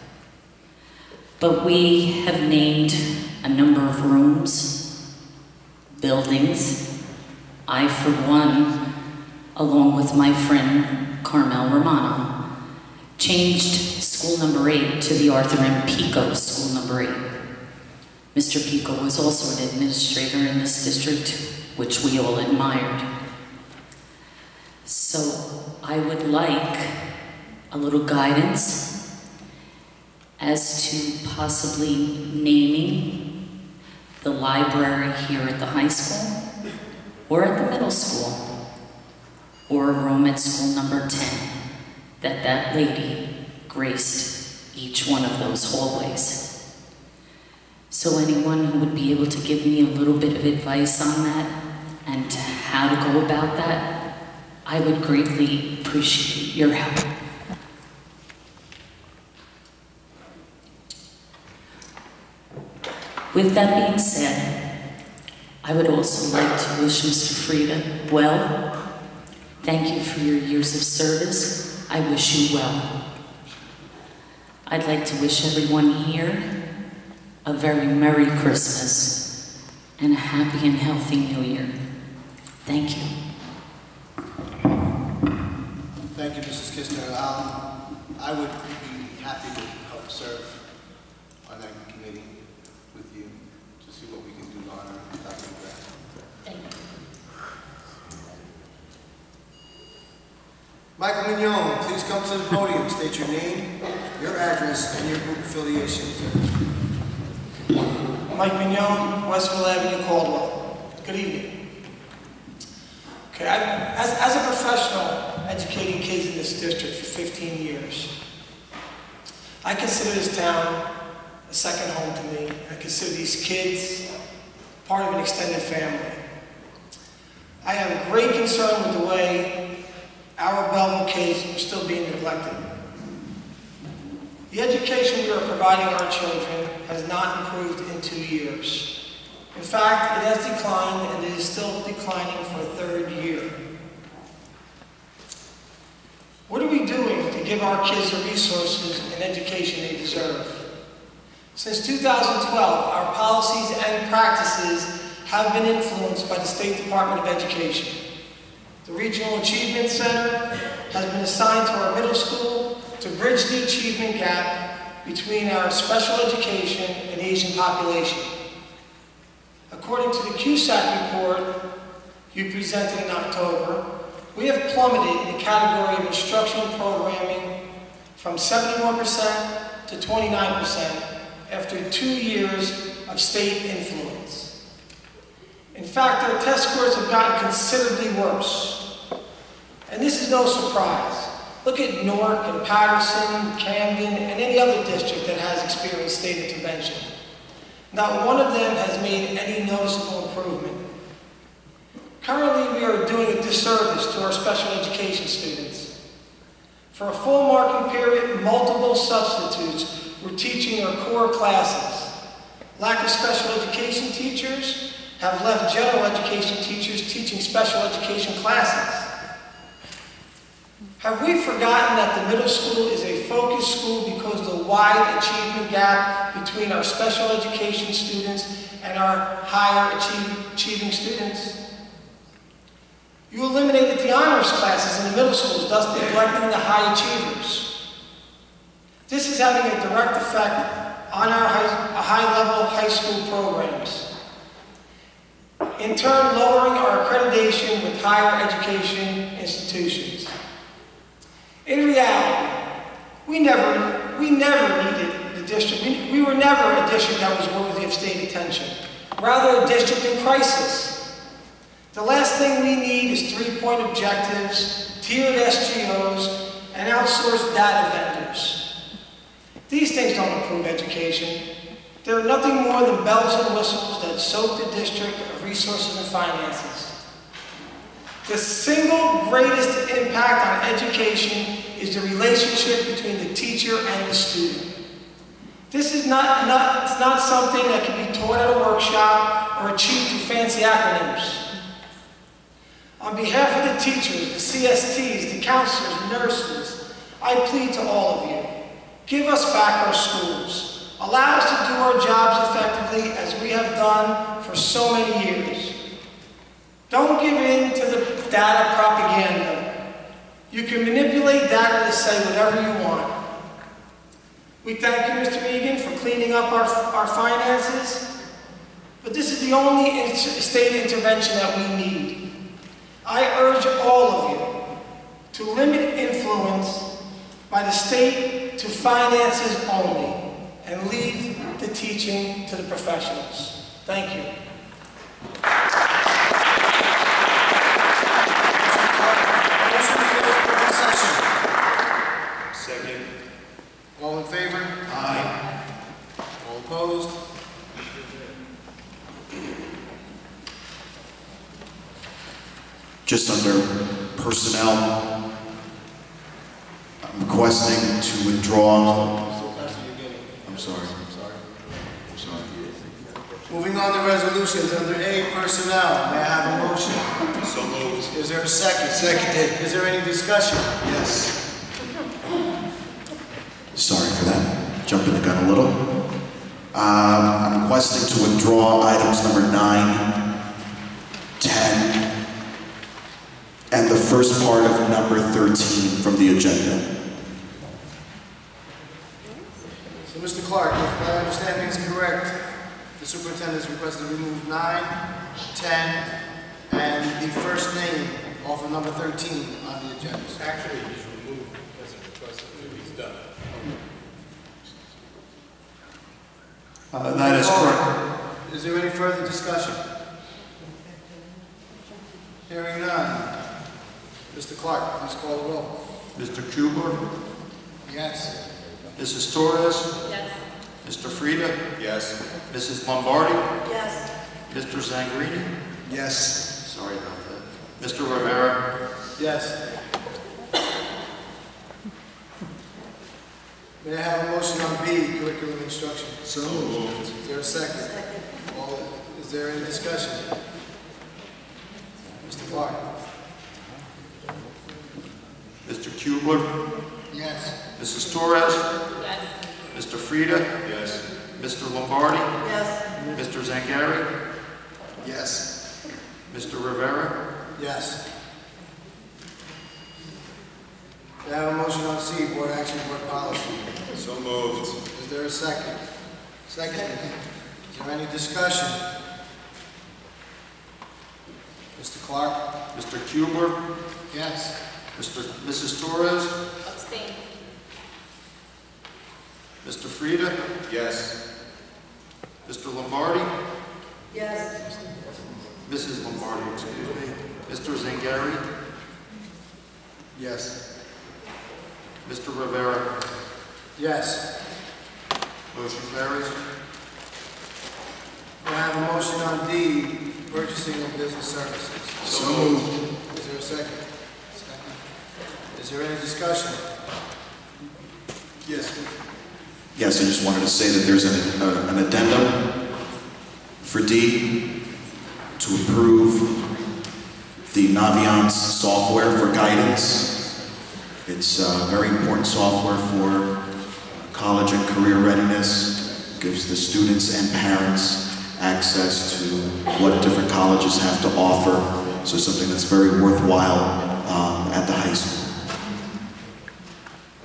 But we have named a number of rooms, buildings. I, for one, along with my friend Carmel Romano, changed school number 8 to the Arthur M. Pico school number 8. Mr. Pico was also an administrator in this district, which we all admired. So I would like a little guidance as to possibly naming the library here at the high school, or at the middle school, or room at school number 10, that lady graced each one of those hallways. So anyone who would be able to give me a little bit of advice on that and how to go about that, I would greatly appreciate your help. With that being said, I would also like to wish Mr. Frieda well. Thank you for your years of service. I wish you well. I'd like to wish everyone here a very Merry Christmas and a happy and healthy New Year. Thank you. Thank you, Mrs. Kistner. I would be happy to help serve on that committee with you to see what we can do to honor Dr. McGrath. Thank you. Michael Mignon, please come to the podium. State your name, your address, and your group affiliation. Mike Mignon, Westville Avenue, Caldwell. Good evening. Okay, as a professional educating kids in this district for 15 years, I consider this town a second home to me. I consider these kids part of an extended family. I have a great concern with the way our Belleville kids are still being neglected. The education we are providing our children has not improved in 2 years. In fact, it has declined, and it is still declining for a third year. What are we doing to give our kids the resources and education they deserve? Since 2012, our policies and practices have been influenced by the State Department of Education. The Regional Achievement Center has been assigned to our middle school to bridge the achievement gap between our special education and Asian population. According to the CUSAC report you presented in October, we have plummeted in the category of instructional programming from 71% to 29% after 2 years of state influence. In fact, our test scores have gotten considerably worse. And this is no surprise. Look at Newark and Patterson, Camden, and any other district that has experienced state intervention. Not one of them has made any noticeable improvement. Currently, we are doing a disservice to our special education students. For a full marking period, multiple substitutes were teaching their core classes. Lack of special education teachers have left general education teachers teaching special education classes. Have we forgotten that the middle school is a focused school because of the wide achievement gap between our special education students and our higher achieving students? You eliminated the honors classes in the middle schools, thus neglecting the high achievers. This is having a direct effect on our high-level high school programs, in turn lowering our accreditation with higher education institutions. In reality, we never needed the district. We were never a district that was worthy of state attention. Rather, a district in crisis. The last thing we need is 3-point objectives, tiered SGOs, and outsourced data vendors. These things don't improve education. They're nothing more than bells and whistles that soak the district of resources and finances. The single greatest impact on education is the relationship between the teacher and the student. This is not something that can be taught at a workshop or achieved through fancy acronyms. On behalf of the teachers, the CSTs, the counselors, nurses, I plead to all of you, give us back our schools. Allow us to do our jobs effectively as we have done for so many years. Don't give in to the data propaganda. You can manipulate data to say whatever you want. We thank you, Mr. Egan, for cleaning up our finances, but this is the only state intervention that we need. I urge all of you to limit influence by the state to finances only. and leave the teaching to the professionals. Thank you. Second. All in favor? Aye. All opposed? Just under personnel, I'm requesting to withdraw. I'm sorry. Moving on to resolutions, under A, personnel, may I have a motion? So moved. Is there a second? Seconded. Is there any discussion? Yes. Sorry for that. Jumping the gun a little. I'm requesting to withdraw items number 9, 10, and the first part of number 13 from the agenda. So, Mr. Clark, if my understanding is correct, the superintendent is requesting to remove 9, 10, and the first name off of number 13 on the agenda. Actually, he's removed because of request of he's done. That is correct. Is there any further discussion? Hearing none. Mr. Clark, please call the roll. Mr. Kubler? Yes. Mrs. Torres? Yes. Mr. Frieda? Yes. Mrs. Lombardi? Yes. Mr. Zangrini? Yes. Sorry about that. Mr. Rivera? Yes. May I have a motion on B, curriculum instruction? So moved. Is there a second? Second. Is there any discussion? Mr. Clark? Mr. Kubler? Yes. Mrs. Torres? Yes. Mr. Frieda? Yes. Mr. Lombardi? Yes. Mr. Zangari? Yes. Mr. Rivera? Yes. May I have a motion on C, board action, board policy? So moved. Is there a second? Second. Is there any discussion? Mr. Clark? Mr. Kubler? Yes. Mrs. Torres? Abstain. Mr. Frieda? Yes. Mr. Lombardi? Yes. Mrs. Lombardi, excuse me. Mr. Zangari? Yes. Mr. Rivera? Yes. Motion carries. May I have a motion on D, purchasing of business services? So moved. Is there a second? Second. Is there any discussion? Yes. Yes, I just wanted to say that there's an addendum for D to approve the Naviance software for guidance. It's very important software for college and career readiness. It gives the students and parents access to what different colleges have to offer. So something that's very worthwhile at the high school.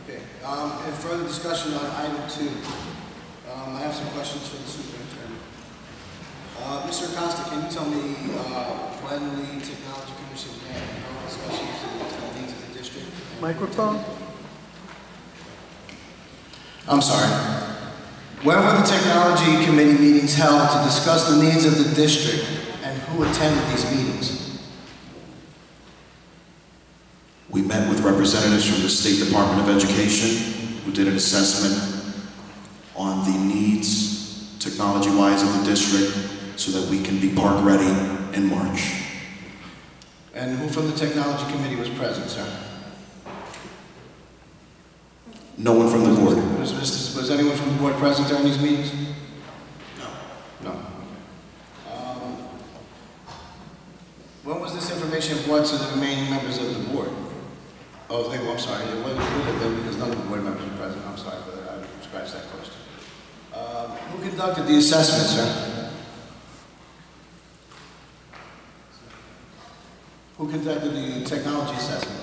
Okay. And further discussion on item 2. I have some questions for the superintendent. Mr. Acosta, can you tell me when the Technology Commission met and held discussions with the needs of the district? Microphone? I'm sorry. When were the Technology Committee meetings held to discuss the needs of the district, and who attended these meetings? We met with representatives from the State Department of Education who did an assessment on the needs, technology-wise, of the district so that we can be park ready in March. And who from the Technology Committee was present, sir? No one from the board. Was anyone from the board present during these meetings? No. No. When was this information brought to the remaining members of the board? Oh, I'm sorry, it would have been because none of the board members were present. I'm sorry for that, I scratched that question. Who conducted the assessment, sir? Who conducted the technology assessment?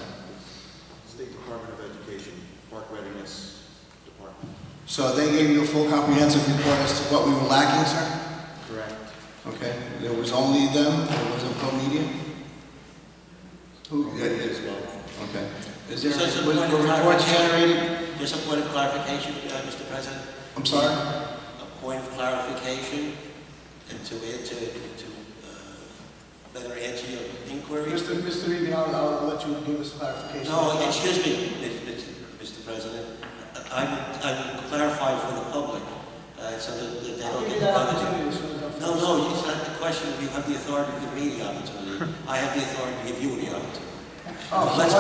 State Department of Education, Park Readiness Department. So they gave you a full comprehensive report as to what we were lacking, sir? Correct. Okay. There was only them? There wasn't co-media? Who? As well. Okay. Is there Just a was point the of report clarification. generated? Just a point of clarification, Mr. President. I'm sorry? A point of clarification and to better answer your inquiry. Mr. Regan, I'll let you give us clarification. No, excuse me, Mr. President. I would clarify for the public so that they don't get the opportunity. No, it's not the question of you have the authority to give me the opportunity. I have the authority to give you the opportunity. Let's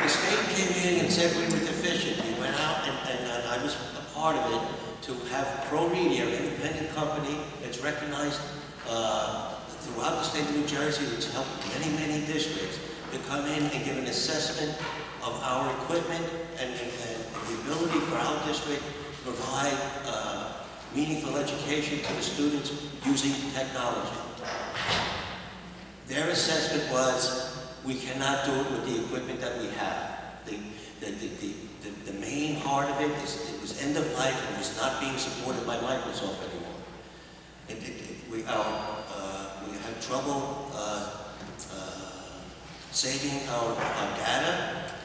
The state came in and said we were deficient. We went out and I was a part of it to have Pro Media, an independent company that's recognized throughout the state of New Jersey, which helped many districts, to come in and give an assessment of our equipment and the ability for our district to provide meaningful education to the students using technology. Their assessment was, we cannot do it with the equipment that we have. The main heart of it is it was end of life and was not being supported by Microsoft anymore. We had trouble saving our data.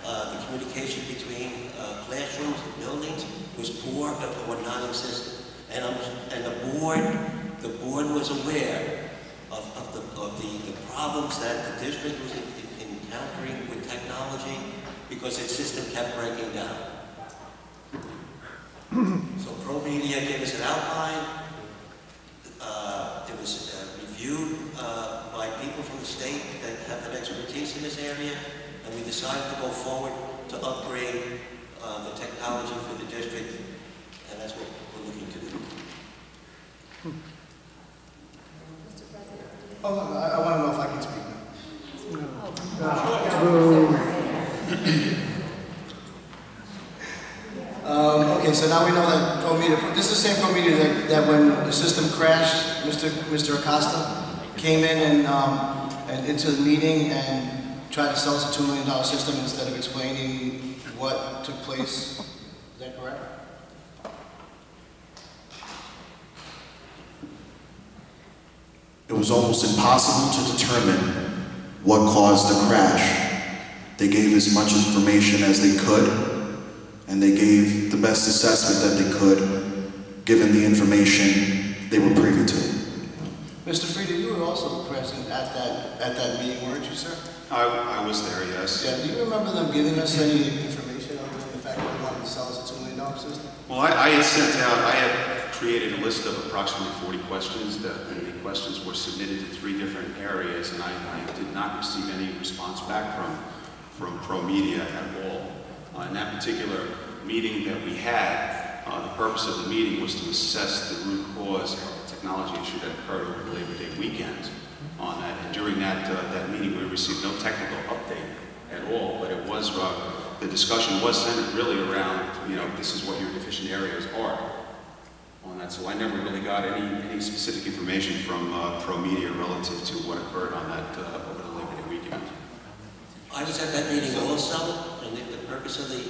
The communication between classrooms and buildings was poor or non-existent. And the board was aware of the problems that the district was encountering with technology because its system kept breaking down. So Pro Media gave us an outline. It was reviewed by people from the state that have an expertise in this area, and we decided to go forward to upgrade the technology for the district, and that's what we're looking to do. Oh, no, I want to know if I can speak now. Okay, so now we know that Pro Media, this is the same Pro Media that when the system crashed, Mr. Acosta came in and into the meeting and tried to sell us a $2 million system instead of explaining what took place. Is that correct? It was almost impossible to determine what caused the crash. They gave as much information as they could, and they gave the best assessment that they could, given the information they were privy to. Mr. Frieda, you were also present at that meeting, weren't you, sir? I was there, yes. Yeah, do you remember them giving us any information on the fact that they wanted to sell us a $2 million system? Well, I had created a list of approximately 40 questions, and the questions were submitted to 3 different areas, and I did not receive any response back from Pro Media at all. In that particular meeting that we had, the purpose of the meeting was to assess the root cause of the technology issue that occurred over the Labor Day weekend on that. And during that meeting, we received no technical update at all, but it was, the discussion was centered really around, this is what your deficient areas are on that. So I never really got any specific information from Pro Media relative to what occurred on that over the Labor Day weekend. I was at that meeting also, and the purpose of the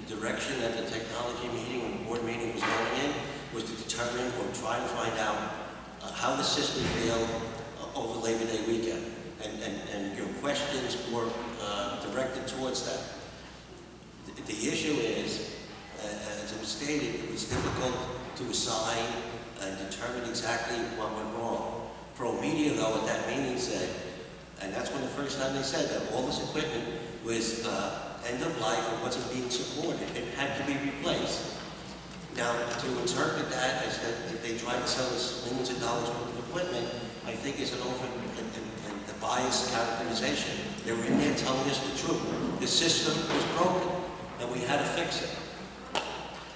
direction that the technology meeting and the board meeting was going in was to determine or try and find out how the system failed over Labor Day weekend. And your questions were directed towards that. The issue is, as it was stated, it was difficult to assign and determine exactly what went wrong. Pro Media, though, at that meeting said, and that's when the first time they said that all this equipment was end of life and wasn't being supported. It had to be replaced. Now, to interpret that as that they tried to sell us millions of dollars worth of equipment, I think is an the biased characterization. They were in there telling us the truth. The system was broken, and we had to fix it.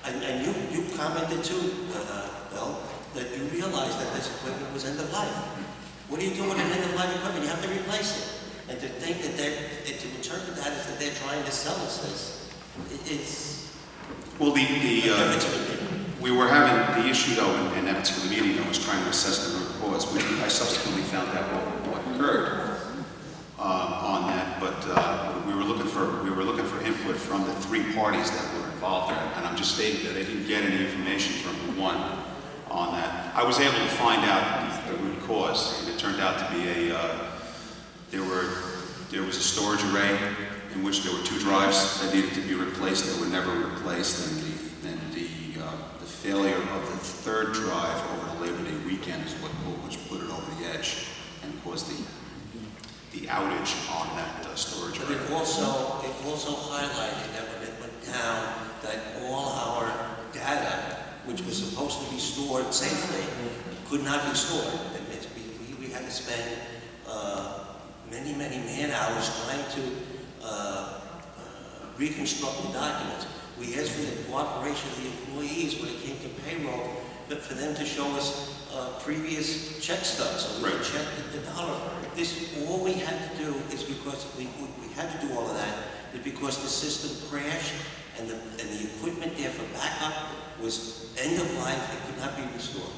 And you commented too, Bill, that you realized that this equipment was end of life. What do you do with an end of life equipment? You have to replace it. And to think that to interpret that as that they're trying to sell us this, it's... Well, we were having the issue, though, in that particular meeting, that was trying to assess the root cause, which I subsequently found out what occurred on that. But we were looking for input from the 3 parties that were involved there, and I'm just stating that they didn't get any information from one on that. I was able to find out the root cause, and it turned out to be there were there was a storage array in which there were 2 drives that needed to be replaced that were never replaced, and the failure of the 3rd drive over the Labor Day weekend is what put it over the edge and caused the outage on that storage But array. it also highlighted that when it went down, that all our data, which was supposed to be stored safely, could not be stored. We had to spend many man-hours trying to reconstruct the documents. We asked for the cooperation of the employees when it came to payroll, but for them to show us previous check stubs, so we could check the dollar. All we had to do is because we had to do all of that, is because the system crashed and the equipment there for backup was end of life, it could not be restored.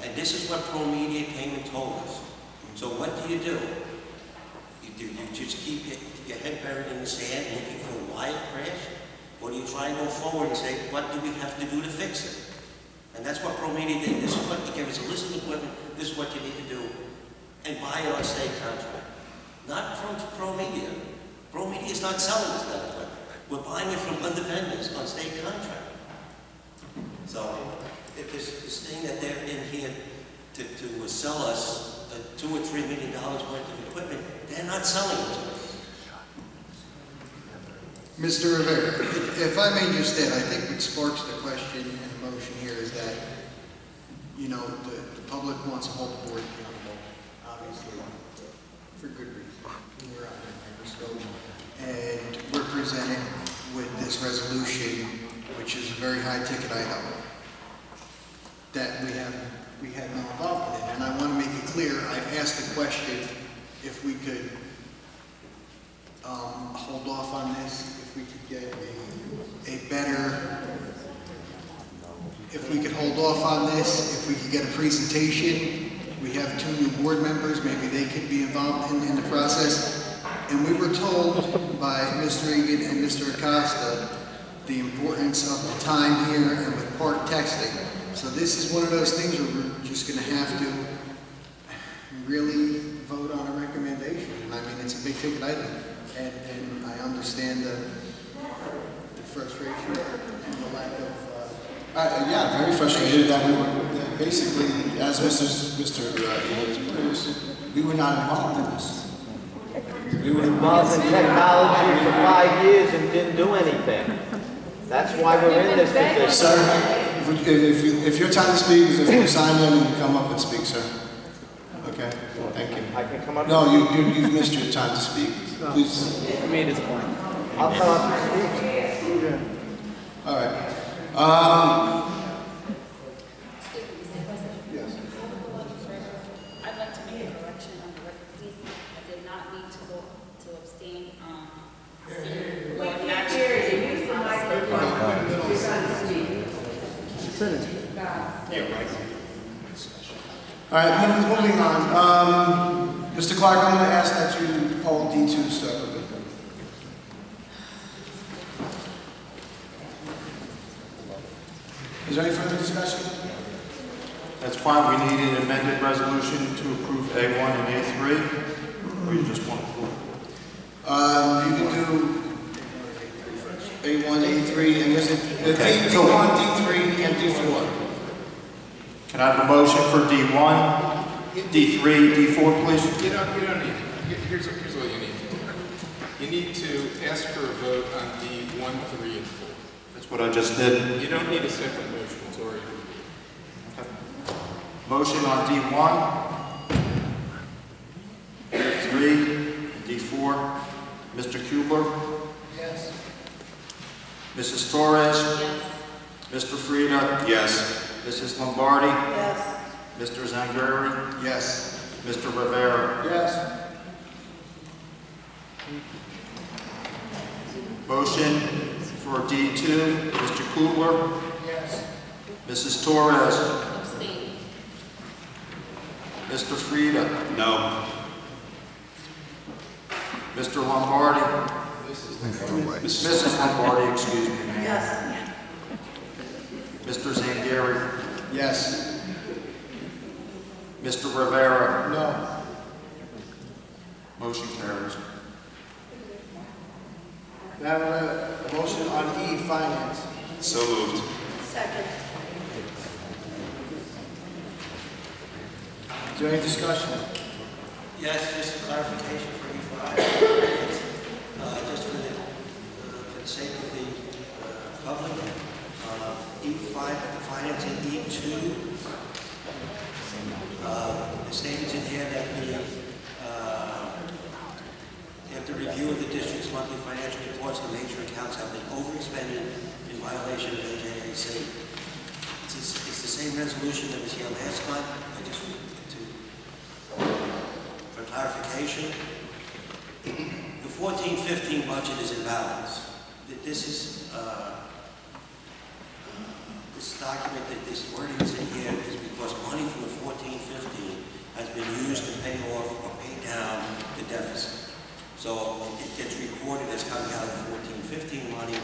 And this is what ProMedia came and told us. So what do? You just keep your head buried in the sand looking for why it crashed? Or do you try and go forward and say, what do we have to do to fix it? And that's what ProMedia did. This is what they gave us a list of equipment, this is what you need to do, and buy it on state contract. Not from ProMedia. ProMedia is not selling us that equipment. We're buying it from other vendors on state contract. So, if this thing that they're in here to sell us $2 or $3 million worth of equipment, they're not selling it to us. Mr. Rivera, if I may just add, I think what sparks the question and emotion here is that, you know, the public wants to hold the board accountable, obviously, for good reason. We're out in Nova Scotia, and we're presenting with this resolution, which is a very high-ticket item, that we have no involvement in. And I want to make it clear, I've asked the question if we could hold off on this, if we could get if we could hold off on this, if we could get a presentation. We have 2 new board members, maybe they could be involved in the process. And we were told by Mr. Egan and Mr. Acosta the importance of the time here and with park texting. So this is one of those things where we're just going to have to really vote on a recommendation. I mean, it's a big ticket item. And I understand the frustration and the lack of... yeah, very frustrated that we were, basically, as Mr. we were not involved in this. We were involved in technology for 5 years and didn't do anything. That's why we're in this position. Sir, if your time to speak is if you sign in and come up and speak, sir. Okay, thank you. I can come up. No, you've missed your time to speak. Please. He made his point. I'll come up and speak. All right. Yes. I'd like to make a correction on the record, please. I did not need to vote to abstain. All right, moving on. Mr. Clark, I'm going to ask that you poll D2 separately. Is there any further discussion? That's fine. We need an amended resolution to approve A1 and A3, or you just want to approve? You can do A1, A3, and there's D1, D3, and D4. Can I have a motion for D1, D3, D4, please? You don't need it. Here's what you need to do. You need to ask for a vote on D1, 3, and 4. That's what I just did. You don't need a separate motion. It's already. Okay. Motion on D1, D3, D4. Mr. Kubler? Yes. Mrs. Torres? Yes. Mr. Frieda? Yes. Mrs. Lombardi? Yes. Mr. Zangari? Yes. Mr. Rivera? Yes. Motion for D2, Mr. Kubler? Yes. Mrs. Torres? Abstain. Mr. Frieda? No. Mr. Lombardi? Mrs. Lombardi, excuse me. Yes. Mr. Zangari? Yes. Mr. Rivera? No. Motion carries. May I have a motion on E, finance? So moved. Second. Is there any discussion? Yes, just a clarification for E5. Just for the sake of the public, E5, the finance in E2, the statements in here that after review of the district's monthly financial reports, the major accounts have been overexpended in violation of NJAC. It's the same resolution that was here last month. I just for clarification, the 14-15 budget is in balance. This is this document that this wording is in here is because money from the 14-15 has been used to pay off or pay down the deficit. So it gets recorded as coming out of the 14-15 money,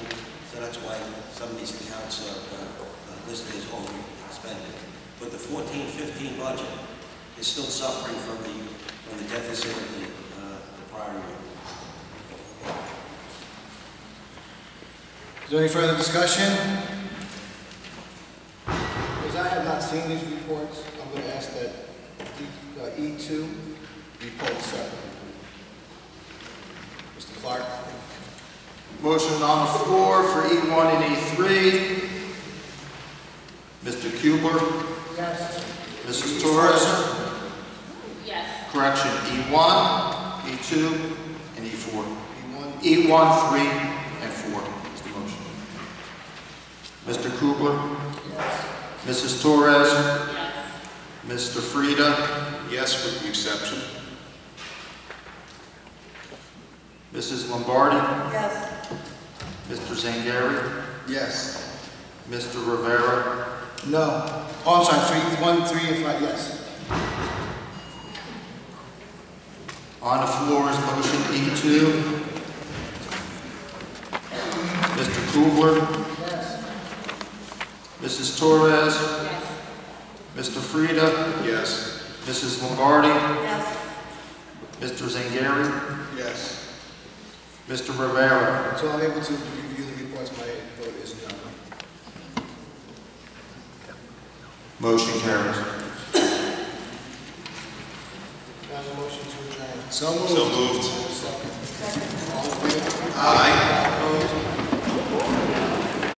so that's why some of these accounts are listed as overexpended. But the 14-15 budget is still suffering from the deficit of the prior year. Is there any further discussion? Because I have not seen these reports, I'm going to ask that E2 be pulled separately. Mr. Clark. Motion on the floor for E1 and E3. Mr. Kubler. Yes. Mrs. Torres. Yes. Correction, E1, E2, and E4. E1, 3, and 4 is the motion. Mr. Kubler. Yes. Mrs. Torres. Yes. Mr. Frieda. Yes, with the exception. Mrs. Lombardi. Yes. Mr. Zangari. Yes. Mr. Rivera. No. Oh, I'm sorry, 1, 3, and 5, yes. On the floor is motion E2. Mr. Kubler. Yes. Mrs. Torres. Yes. Mr. Frieda. Yes. Mrs. Lombardi. Yes. Mr. Zangari. Yes. Mr. Rivera. Until I'm able to review the reports, my vote is no. Motion carries. Motion to adjourn. So moved. So moved. Second. All in favor? Aye.